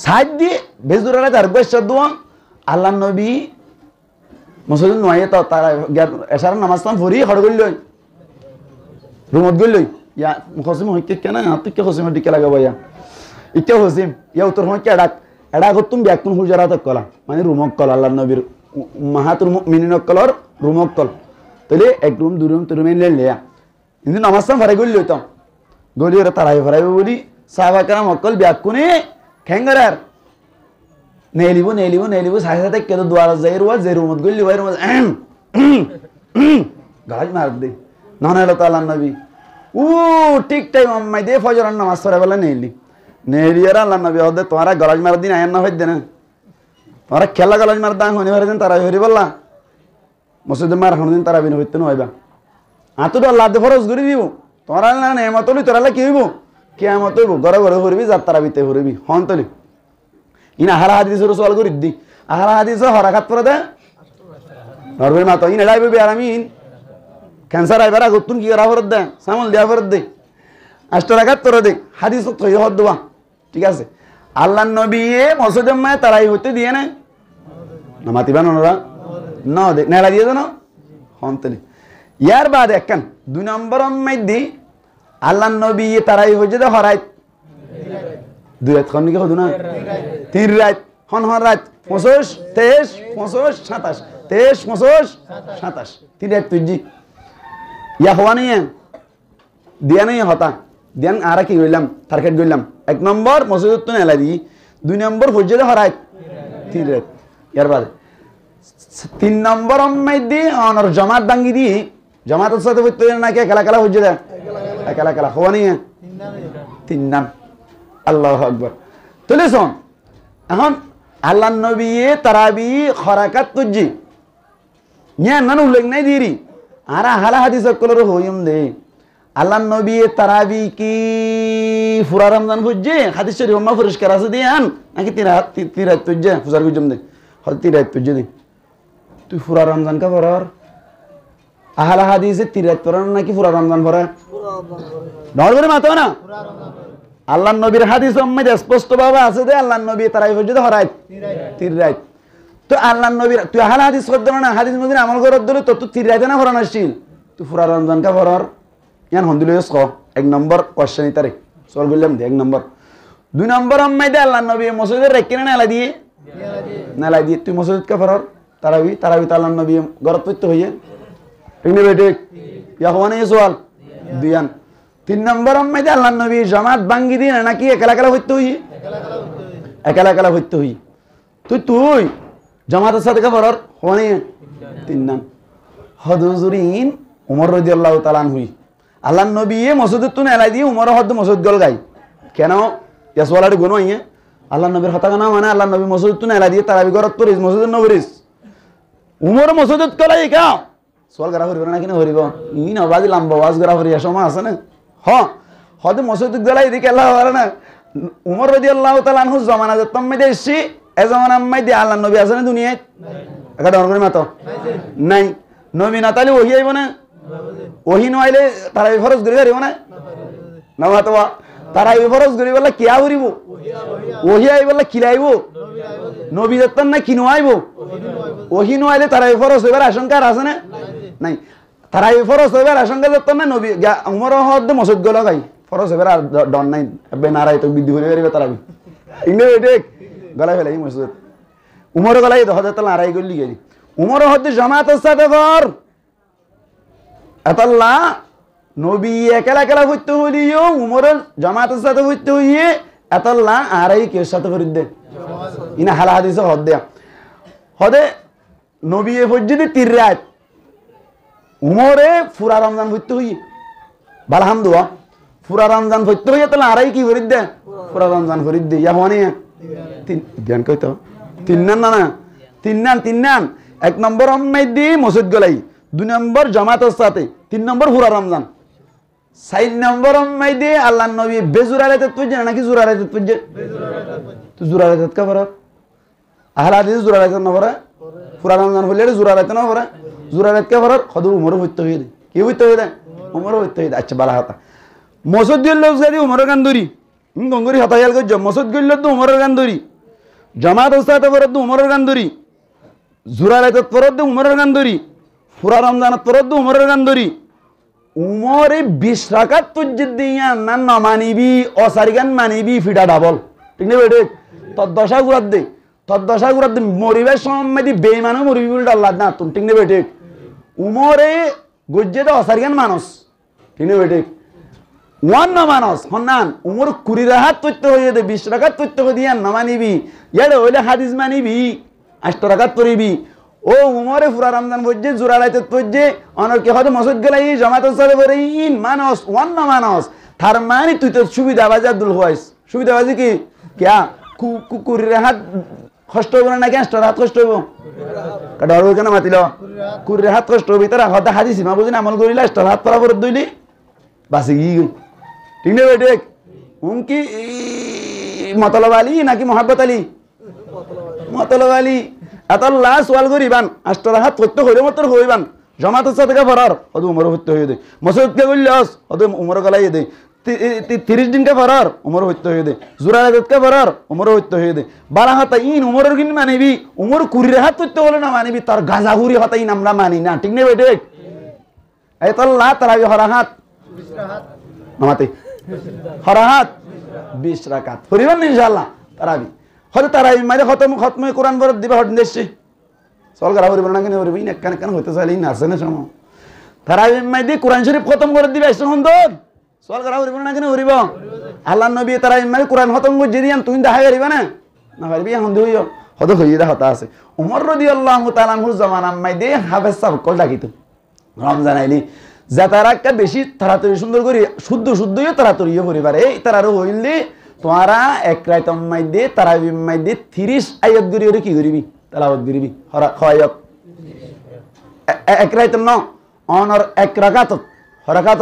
সাইদ দি বেজুরারে তার বৈশ্য দোয়া আল্লাহর নবী মসজিদ নয় তো তারা এশারার নামাজ পড়ি হড় গইল রুমত গইল ইয়া মুখসিম হইতে কেন তুই কে খসিম দিকে লাগাবো ইয়া ইকে খসিম ইয়া উত্তর হই কেডা এডা গতুম ব্যাকুন হুজরাত কলা মানে রুমক কল আল্লাহর নবীর মাহাতুল মুমিনিন কলর রুমক কল তাহলে এক রুম দুই রুম তিন রুম লিয়া কিন্তু নামাজ ফারাই গইল তো গলি ওরা তারাই ফারাইব বলি সাহাবা کرام অকল ব্যাকুনে খেঙ্গরার নেলিব সাথে সাথে কেন দুয়ার যাই রুয়া যে রুমত গইল ওই রুমত গাজ মার দে না হলো তো আল্লাহর নবী ও ঠিক টাইম আম্মাই দে ফজরের নামাজ পড়ে বলে নেলিয়ার আল্লাহর নবী ওদে তোমারা গলাজ মার দিন আয়ান না হই দেন তোরা খেলা গলাজ মার দাং হনি হরে দেন তারা হরি বললা মসজিদে মার হন দিন তারা বিন হইতে নইবা আতুটো আল্লাহ দে ফরজ করে দিব তোরা না নেমত হলি তোরা কি হইব কিয়ামত হইব ঘরে ঘরে হরিবি যার তারা বিতে হরিবি হন তলি ইনা হারা হাদিসের সওয়াল করি দি আহারা হাদিস হরাকাত পড়ে দে নরবের মা তো ইনা লাইবে আরামিন ক্যান্সার আইবারা গতুন কি করা ফরদ দে সামল দিয়া ফরদ দে আষ্টরাকাত তোর দে হাদিস তো হদ দোয়া ঠিক আছে আল্লাহর নবী মসজিদে মা তারাই হইতে দিয়ে না মাতিবা নরা না দে নেলা দিয়ে না হন তলি ইয়ার বাদ একখান 2 নম্বর মধ্যে আল্লাহ নবী তারাই হইছে দে হরাইত 2 রাত কোন কি হদু না 3 রাত হন রাত 25 23 25 27 23 25 27 3 রাত তুজি ইয়া হওয়া নেই দিয়া নেই হতা দিয়ান আর কি কইলাম টার্গেট কইলাম 1 নম্বর মসজিদ তো নেলা দি 2 নম্বর হইছে দে হরাইত 3 রাত ইয়ার বাদ 3 নম্বর মধ্যে অনর জামাত ভাঙ্গি দি জামাতের সাথে হইতো নাকি খেলা হইছে দে খেলা হওয়া নেই 3 নাম আল্লাহু আকবার তাহলে শোন এখন আল্লাহ নবী তারাবি খরাকাত তুজি নিয়া নান উল্লেখ নাই দিরি আর হালা হাদিস কলর হইম দে আল্লাহ নবী তারাবি কি ফুরা রমজান ফুজে হাদিস শরীফ মা পরিষ্কার আছে দিয়ান নাকি তিরাত তুজে ফুজার গুজম দে হল তিরাত তুজে দে তুই ফুরা রমজান কা পড়র আহলা হাদিসে তিরাত পড়র নাকি ফুরা রমজান পড়ে নর করে মাতো না আল্লাহ নবীর হাদিস মধ্যে স্পষ্ট ভাবে আছে যে আল্লাহ নবী তারাই ফুজে হরাইত 3 রাত তো আল্লাহ নবীর তুই আহলা হাদিস করতে না হাদিস মধ্যে আমল করত দিলে তো তুই 3 রাতে না পড়ান আসছিল তুই ফুরা রমজান কা পড়র ইয়ান হন্দিল ইসক 1 নম্বর কোশ্চেন ইতারে সল বললাম দে 1 নম্বর 2 নম্বর মধ্যে আল্লাহ নবী মসজিদে রেখে না নালা দিয়ে তুই মসজিদ কা পড়র তারাবি আল্লাহ নবী গরত পড়তে হইয়ে ঠিক না বেটে ইয়া হওয়ানে সওয়াল দুয়ান 3 নম্বর মধ্যে আল্লাহ নবী জামাত ভাঙ্গি দিন নাকি একলা হইতে হইয়ে একলা হইতে হইয়ে তুই জামাতের সাথে কা পড়র হওয়ানে 3 নাম হযরুরিন ওমর রাদিয়াল্লাহু তাআলা আনহু আল্লাহ নবী মসজিদ তো নেলা দিয়ে উমর হদ মসজিদ গল গাই কেন ইয়াসওয়ালারে গুণ হইয়ে আল্লাহ নবীর হতা না মানে আল্লাহ নবী মসজিদ তো নেলা দিয়ে তারাবি গরত তোরিস মসজিদ নবরিস উমর মসজিদ কলাই কা সোয়াল গরা হরিব না কিনা হরিব ই না বাজি লম্বা ওয়াজ গরা হরিয়া সময় আছে না হদ মসজিদ গলাই দিকে আল্লাহ ওয়ালা না উমর রাদিয়াল্লাহু তাআলা আনহু জামানা যতম মে দেশি এ জামানা মে আল্লাহ নবী আছে না দুনিয়ায় একা ডর করে মাতো নাই নবী না তাহলে ওহি আইব না ওহি নইলে তারাবি ফরজ করি পারিব না না মাতোয়া তারাবি ফরজ করি বলে কিয়া করিব ওহি আই বলে কি লাইব নবী যতন না কিনো আইব ওহি নইলে তারাবি ফরজ হইবার আশঙ্কা আছে না নাই তারাবি ফরজ হইবার আশঙ্কা যতন না নবী উমর হদ মসজিদ গল গাই ফরজ হইবার ডন নাই বে নারাই তো বিদ্ধি হইবে পারিবে তারাবি ইনে এটেক গলাই ফেলাই মসজিদ উমর গলাই হযরত নারাই গলি গেলি উমর হদ জামাতের সাথে ফর আতাল্লাহ নবী একলা হইতে হইলিও উমর জামাতের সাথে হইতে হইয়ে আতাল্লাহ আরাই কে সাথে ফরিদ দে ইনা হালা হাদিস হদ দে হদে নবী ফজ্জিদি 3 রাত উমরে ফুরা রমজান হইতে হইয়ে বালহামদুয়া ফুরা রমজান হইতে হইয়ে তাহলে আরাই কি ফরিদ দে ফুরা রমজান ফরিদ দে ইয়া হওয়ানি 3 জ্ঞান কইতো 3 নান না 3 নান 1 নম্বর মধ্যে মসজিদ গলাই 2 নম্বর জামাতের সাথে 3 নম্বর ফুরা রমজান 4 নম্বর মধ্যে আল্লাহ নবী বেজুরারাতে তুজে নাকি জুরারাতে তুজে তো জুরারাতে কা পড়া আহলা হাদিস জুরারাতে না পড়া ফুরা রমজান হইলে জুরারাতে না পড়া জুরারাতে কা পড়া খদু উমর হইতে হইলে কি হইতে হইলে উমর হইতে হইলে আচ্ছা বালা হাতা মসজিদ গেল যদি উমর গান্দুরি গঙ্গুরি হাতা ইয়াল কই মসজিদ গেল তো উমর গান্দুরি জামাতের সাথে পড়া তো উমর গান্দুরি জুরারাতে পড়া তো উমর গান্দুরি ফুরা রমজানত পরদ উমরের গান্দরি উমরে 20 রাকাত তুজ্জিদ দিয়া না মানিবি অসারিগান মানিবি ফিডা ডাবল ঠিক না বেটে তদ্দশা গুরাত দে মরিবার সময় বেঈমানও মরিবি বলে আল্লাহ না তুমি ঠিক না বেটে উমরে গজ্জে দে অসারিগান মানুষ ঠিক না বেটে ওয়ান না মানুষ হন্নান উমর 20 রাকাত তুজতে হইয়ে দে 20 রাকাত তুজতে দিয়া না মানিবি ইয়ারে হইলে হাদিস মানিবি 8 রাকাত পড়িবি ও উমরে ফুরা রমজান বজ্জে জুরালাইতে তুজে অনর কে হদ মসজিদ গলাই জামাতের সাথে পরে ইন মানুষ ওয়ান না মানুষ তার মানে তুই তো সুবিধাবাজি আব্দুল হইস সুবিধাবাজি কি কিয়া কুকুরের হাত কষ্ট হইব না নাকি 8 হাত কষ্ট হইব কাটা হইব কেন মাতিল কুকুরের হাত কষ্ট হইব তারা হদ হাদিস মা বুঝিনা আমল করিলা 8 হাত পরা পরে দইলি বাসি গই ঠিক না বেটে উনকি মতলব আলী নাকি মোহাব্বত আলী মতলব আলী আতাল্লাহ সোয়াল করিবান 8 হাত করতে হইলে মতর হইবান জামাতের সাথে ফরার হদু উমর হইতে হই দে মসজিদ কে গইলাস হদু উমর গলাই দে 30 দিন কে ফরার উমর হইতে হই দে জুরারাত কে ফরার উমর হইতে হই দে 12 হাত ইন উমরের গিন মানিবি উমর 20 হাত করতে হলে না মানিবি তার গাজাহুরি হাত ইন আমরা মানি না ঠিক না বেটে এই তল্লা তারাবি হরাহাত নামাতে হরাহাত 20 রাকাত পরিবার ইনশাআল্লাহ তারাবি হয়তো তারাবি মাঝে খতমে কোরআন বরদ দিবা হদিন দেশে চল করা পরিবার না কেন পরিবি না কান হইতে চাইলেই না আছে না সময় তারাবি মাঝে কোরআন শরীফ খতম করে দিবা এসে সুন্দর চল করা পরিবার না কেন পরিব আল্লাহ নবী তারাবি মাঝে কোরআন খতম করে দিয়ান তুমি দেখা পারিবা না না পারবি এখন হইও হয়তো হইয়ে দা হতা আছে উমর রাদিয়াল্লাহু তাআলা আনহুর জামানা মাইদে হাফেজ সাহেব কল ডাকিত রমজান আইলি যা তারা একটা বেশি তাড়াতাড়ি সুন্দর করে শুদ্ধই তাড়াতাড়িও পরিবার এই তারারও হইলি তোমারা এক রাইতম মাইদে তারাবি মাইদে 30 আয়াত গরি কি করিবি তেলাওয়াত করিবি হরাকাত এক রাইতম ন অনর এক রাকাত হরাকাত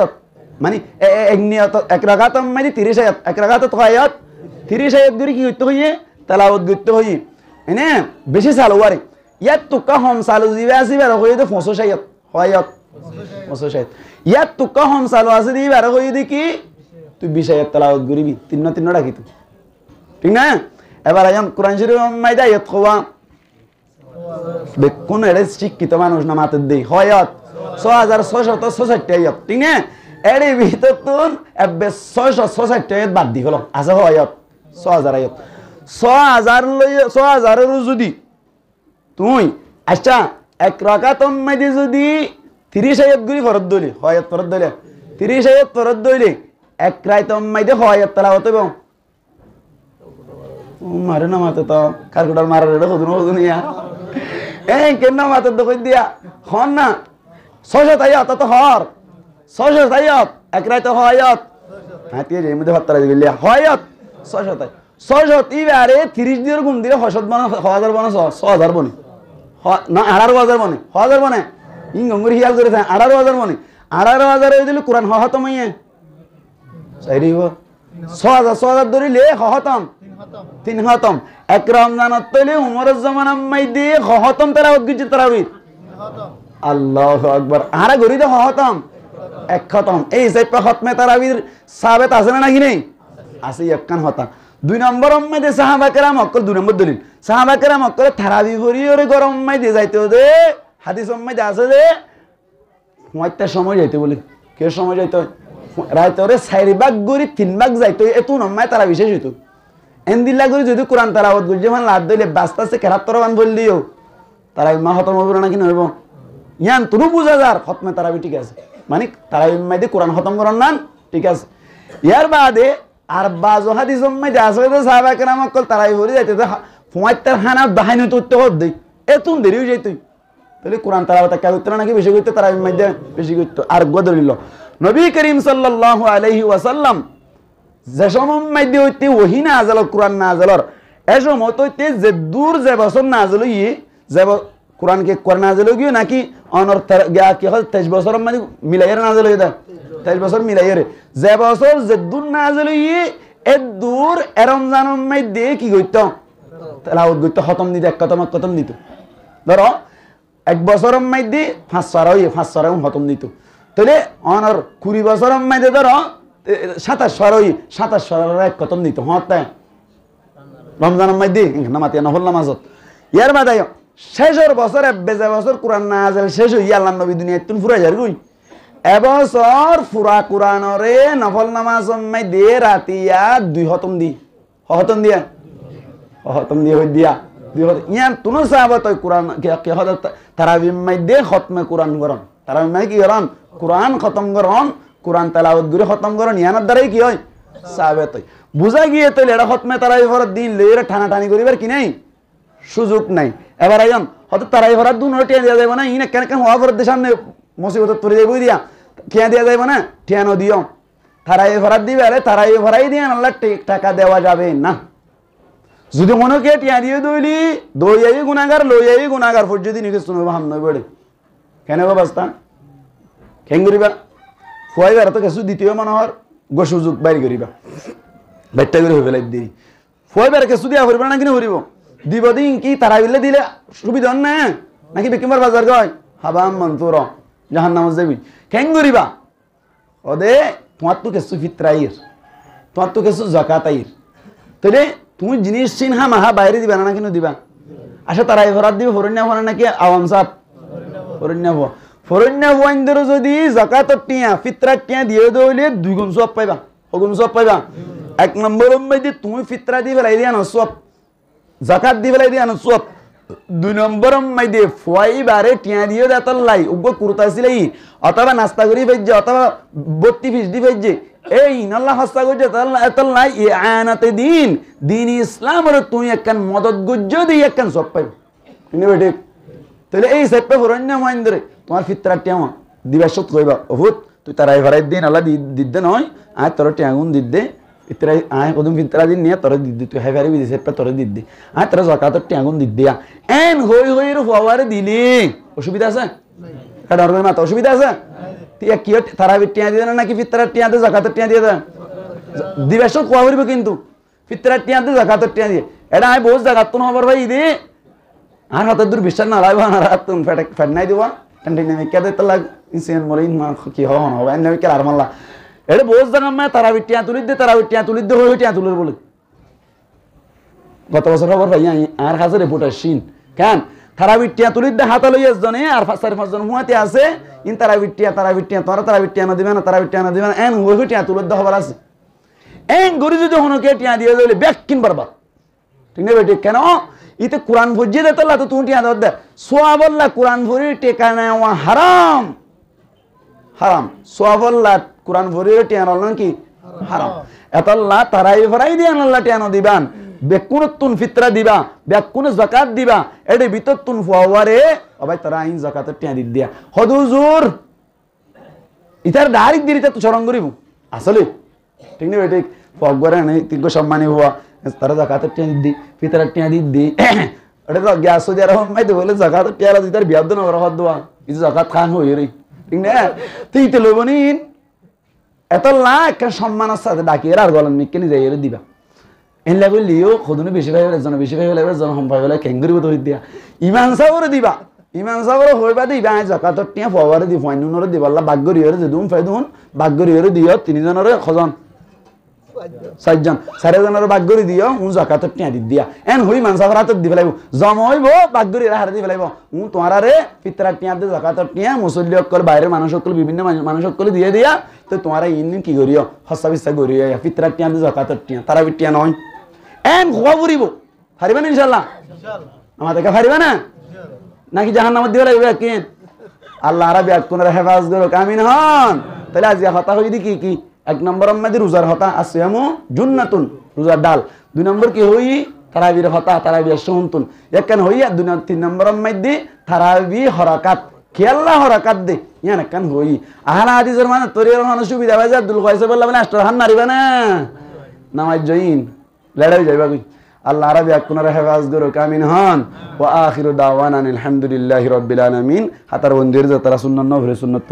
মানে এক নিয়ত এক রাকাত মাইদে 30 আয়াত এক রাকাত আয়াত 30 আয়াত গরি কি করতে হইয়ে তেলাওয়াত করতে হইয়ে এনে বেশি চালু আরে ইয়াত তুকা হম চালু জিবে আসিবে আর হইয়ে 25 আয়াত আয়াত 25 আয়াত ইয়াত তুকা হম চালু আছে দিবে আর হইয়ে দি কি তুই 20 আয়াত তেলাওয়াত করিবি তিন রাখি তুই ঠিক না এবার আয়াম কোরআন শরীফ মাইদা আয়াত কোয়া কোন এর শিক্ষিত মানুষ না মাতে দেই আয়াত 6666 আয়াত ঠিক না এর ভিতর তুন 666 আয়াত বাদ দি হলো আছে আয়াত 6000 আয়াত 6000 এর যদি তুই আচ্ছা এক রাকাতম মাইদে যদি 30 আয়াত গুলি ফরদ দইলে আয়াত ফরদ দইলে 30 আয়াত ফরদ দইলে এক রাইতম মাইদে আয়াত তেলাওয়াত হইব মারে না মাতে তো কারকুটার মারার রে হদুন ইয়া কেন না মাতে তো কই দিয়া হন না 600 আয়াত তো হর 600 আয়াত এক রাইত আয়াত হ্যাঁ তে এর মধ্যে হত্তরা দিলে আয়াত 600 ইবারে 30 দিনের গুণ দিলে হসদ বানা 1000 বানা 6000 বনে না 18000 বনে 1000 বনে ইংঙ্গুর হিয়াল করে 18000 বনে 18000 এ দিলে কোরআন খতম হইয়ে সাইরিব 6000 ধরিলে খতম 3 খতম এক রমজানত তলে উমরের জামানা মাইদে খতম তেলাওয়াত গিজি তারাবি আল্লাহু আকবার আরা গরি তো খতম এক খতম এই সাইপা খতমে তারাবির সাবেত আছে না নাকি নেই আছে একখান হতা 2 নম্বর মাইদে সাহাবা কেরাম অকল 2 নম্বর দলিল সাহাবা কেরাম অকল তারাবি ভরিয়রে গরম মাইদে যাইতে দে হাদিস মাইদে আছে যে মইতে সময় যাইতে বলে কে সময় যাইতে রাইতরে 4 ভাগ গরি 3 ভাগ যাইতো এতু নমায় তারা বিশেষ হইতো এন্দিল্লা গরি যদি কোরআন তেলাওয়াত করি যেমন লাদ দইলে বাস্তাছে কেরাত্তরবান বললিও তারা মা খতম হবে না কি হইব ইয়ান তুরু বুঝা যার খতমে তারাবি ঠিক আছে মানে তারাবি মাইদে কোরআন খতম করন না ঠিক আছে ইয়ার বাদে আর বাজু হাদিস মাইদে আছে তো সাহাবা কেরাম কল তারাবি ভরি যাইতে ফুয়াইতার হানা দাহাইনি তো উত্তর দেই এতুন দেরিও যাইতই তাহলে কোরআন তেলাওয়াত কা উত্তর নাকি বেশি কইতে তারাবি মাইদে বেশি কইতো আর গদরিল নবী করিম সাল্লাল্লাহু আলাইহি ওয়াসাল্লাম যে সময় মাইদে হইতে ওহি না আজাল কোরআন না আজালর এই সময় হইতে যে দূর যে বছর না আজাল ই যে কোরআন কে কোরআন আজাল গিয়ে নাকি অনর গিয়া কি হয় 23 বছর মানে মিলাইয়ের না আজাল হইতা 23 বছর মিলাইয়ের যে বছর যে দূর না আজাল ই এ দূর রমজান মাইদে কি কইত তেলাওয়াত কইত খতম দিতে এক খতম দিত ধরো এক বছর মাইদে 5 সারা খতম দিত তাহলে অনর 20 বছর মাইদে ধরো 27 এক খতম দিত হতে রমজান মাইদে নামাতে নফল নামাজত ইয়ার বাদে শেষের বছরে বেজে বছর কোরআন নাযিল শেষ হই আল্লাহ নবী দুনিয়ায় তুন ফুরা যার কই এবছর ফুরা কোরআনরে নফল নামাজ মাইদে রাতিয়া 2 খতম দি খতম দিয়া হই দিয়া ইয়ান তুন সাহাবত কোরআন কে হদত তারাবি মাইদে খতমে কোরআন করন তারাবি মাই কি করন কোরআন খতম করন কোরআন তেলাওয়াত করে খতম করন ইয়ানার দ্বারাই কি হয় সাহাবত বুঝা গিয়ে তো এরা খতমে তারাবি ফরত দিন লইরে টানাটানি করিবার কি নাই সুযোগ নাই এবার আইন হয়তো তারাবি ফরত দুন টিয়া দেয়া যাবে না ইনা কেন হওয়া ফরত সামনে মুসিবত পড়ে যাইবই দিয়া টিয়া দেয়া যাবে না টিয়া ন দিও তারাবি ফরত দিবে আরে তারাবি ফরাই দিয়ে আল্লাহ টাকা দেওয়া যাবে না যদি মনে কে টিয়া দিয়ে দইলি দইয়াই গুনাহগার লইয়াই গুনাহগার ফর যদি নিকে শুনবো হাম নই বড়ে কেন গো বাস্তা কেন করিবা ফুয়াইবার তো কিছু দ্বিতীয় মনোহর গো সুযোগ বাইর করিবা বাইটা করে হইবে লাই দেরি ফুয়াইবার কিছু দিয়া করিবা না কিনা করিব দিব দিন কি তারাবিলে দিলে সুবিধা না নাকি বেকিমার বাজার গয় হাবাম মনতুর জাহান্নাম যাবি কেন করিবা ওদে তোমার তো কিছু ফিতরাইর তোমার তো কিছু যাকাতাইর তাহলে তুমি জিনিস চিনহা মাহা বাইরে দিবা না কিনা দিবা আচ্ছা তারাই ফরাত দিবে ফরন্যা ফরা নাকি আওয়াম সাপ ফরন্যা ফরন্যা ওয়াইন্দের যদি যাকাতর টিয়া ফিতরার টিয়া দিয়ে দইলে 2 গুণ সওয়াব পাইবা গুণ সওয়াব পাইবা এক নম্বরের মধ্যে তুমি ফিতরা দিয়ে ফেলাই দিয়া না সওয়াব যাকাত দিয়ে ফেলাই দিয়া না সওয়াব 2 নম্বরের মধ্যে ফুয়াইবারে টিয়া দিয়ে দাতাল্লাই উগ্র কুরতাছিলাই অথবা নাস্তা করি ফেজে অথবা 32 ফিস দি ফেজে এই আল্লাহ হাস্তা করছে তাল্লাই ইয়ানাতে দিন ইসলামের তুমি একখান মদত গুজ্জ দিয়ে একখান সওয়াব পাইবা ঠিক বেটে তাহলে এই সেপে ফরন্যা ওয়াইন্দের তোমার ফিতরা টিয়া দিবাসত কইবা বহুত তুই তারাই ভরাই দিন আল্লাহ দিদ্দে নয় আয় তোর টিয়াগুন দিদ্দে ফিতরা আয় কদম ফিতরা দিন নিয়ে তোর দিদ্দে তুই হাই ফারি সেপে তোর দিদ্দে আয় তোর যাকাতর টিয়াগুন দিদ্দিয়া এন হই হওয়ারে দিলি অসুবিধা আছে কারণ ওর মাথা অসুবিধা আছে তুই কি তারাবি টিয়া দিয়ে না নাকি ফিতরার টিয়া দিয়ে যাকাতর টিয়া দিয়ে দেয় দিবাসত কোয়া করবে কিন্তু ফিতরার টিয়া দিয়ে যাকাতর টিয়া দিয়ে এটা আমি বহুত জায়গা তো হবার ভাই দে আর হাতে দূর বিশ্বাস না লাগবে না রাত তুমি ফেট নাই দিবা টেন্টেনে মেকে দে তো লাগ ইনসেন মরে ইন মা কি হওয়া না হবে এনে কে আর মাল্লা এটা বহুত জায়গা মে তারাবি টিয়া তুলি দে হই টিয়া তুলের বলে গত বছর খবর ভাই আর হাজার রিপোর্টার কেন তারাবি টিয়া তুলি দে হাতে লই জনে আর 4-5 জন হুয়াতে আছে ইন তারাবি টিয়া তোরা তারাবি টিয়া না দিবে না এন হই টিয়া তুলের দে খবর আছে এন গরি যদি হনকে টিয়া দিয়ে দিলে ব্যাকিন বরবাদ ঠিক না বেটি কেন ইতে কোরআন ভজ্জে দে তো তো তুমি টিয়া দে সোয়াবল্লাহ কোরআন ভরি টেকা নেওয়া হারাম সোয়াবল্লাহ কোরআন ভরি টিয়া নলন কি হারাম এতল্লাহ তারাই ভরাই দিয়ে আল্লাহ টিয়া দিবান বেকুনতুন ফিতরা দিবা বেকুন যাকাত দিবা এডে বিততুন ফুয়ারে অবাই তারা আইন যাকাতের টিয়া দি দিয়া হদুজুর ইতার ডাইরেক্ট দিরিতে তো চরং করিব আসলে ঠিক না বেটি ফগরে নাই তিগো সম্মানী হওয়া তারা যাকাতের টিয়া দি ফিতরার টিয়া দি এটা তো গ্যাস দিয়ে রহম মাইতে বলে যাকাতের টিয়া দি তার বিয়াদ না রহত দোয়া এই যাকাত খান হই রে ঠিক না তুই তো লবনিন এত লাখ সম্মান আছে ডাকি আর গলন মিকে নি যাই দিবা এন লাগবে লিও খদুনে বেশি ভাই হলে জন হম ভাই হলে কেঙ্গুরি বত দিয়া ইমান সাবরে দিবা ইমান সাবরে হইবা দিবা যাকাতের টিয়া ফওয়ারে দি ফাইনুনরে দিবা আল্লাহ বাগ্গরি হরে যেদুম ফাইদুন বাগ্গরি হরে দিও 3 জনরে খজন 4 জন 4 জনের বাগ্গরি দিও উন যাকাতের টিয়া দি দিয়া এন হই মানসা ফরাত দি ফেলাইবো জমা হইবো বাগ্গরি হার দি ফেলাইবো উন তোমারে ফিতরার টিয়া দে যাকাতের টিয়া মুসল্লি অকল বাইরের মানুষ অকল বিভিন্ন মানুষ অকল দিয়ে দিয়া তো তোমারে ইন কি করিও হসা বিসা করিও ফিতরার টিয়া দে যাকাতের টিয়া তারা বিটিয়া নয় এন খোয়া ফুরিব পারিবেন ইনশাআল্লাহ আমাদের কে পারিবে না নাকি জাহান্নামে দিবে লাগবে কেন আল্লাহ রাব্বি আকুনরে হেফাজত করুক আমিন হন তাহলে আজ হতা হই দি কি এক নম্বর আমাদের রোজার হতা আসিয়ামু জুন্নাতুন রোজার ডাল 2 নম্বর কি হই তারাবির হতা তারাবির সুন্নাতুন একখান হইয়া 3 নম্বর আমাদের তারাবি হরাকাত খেয়াল্লা হরাকাত দে ইয়ান একখান হই আহলা হাদিসের মানে তরির হন সুবিধা ভাই আব্দুল কাইস বললা মানে আষ্টর হান নারিবা না নামাজ জইন লড়াই যাইবা কই আল্লাহ রাব্বি আকুনরে হেফাজত করুক আমিন হন ওয়া আখিরু দাওয়ানা আলহামদুলিল্লাহি রাব্বিল আলামিন হাতার বন্ধুদের যারা সুন্নাত নফরে সুন্নাত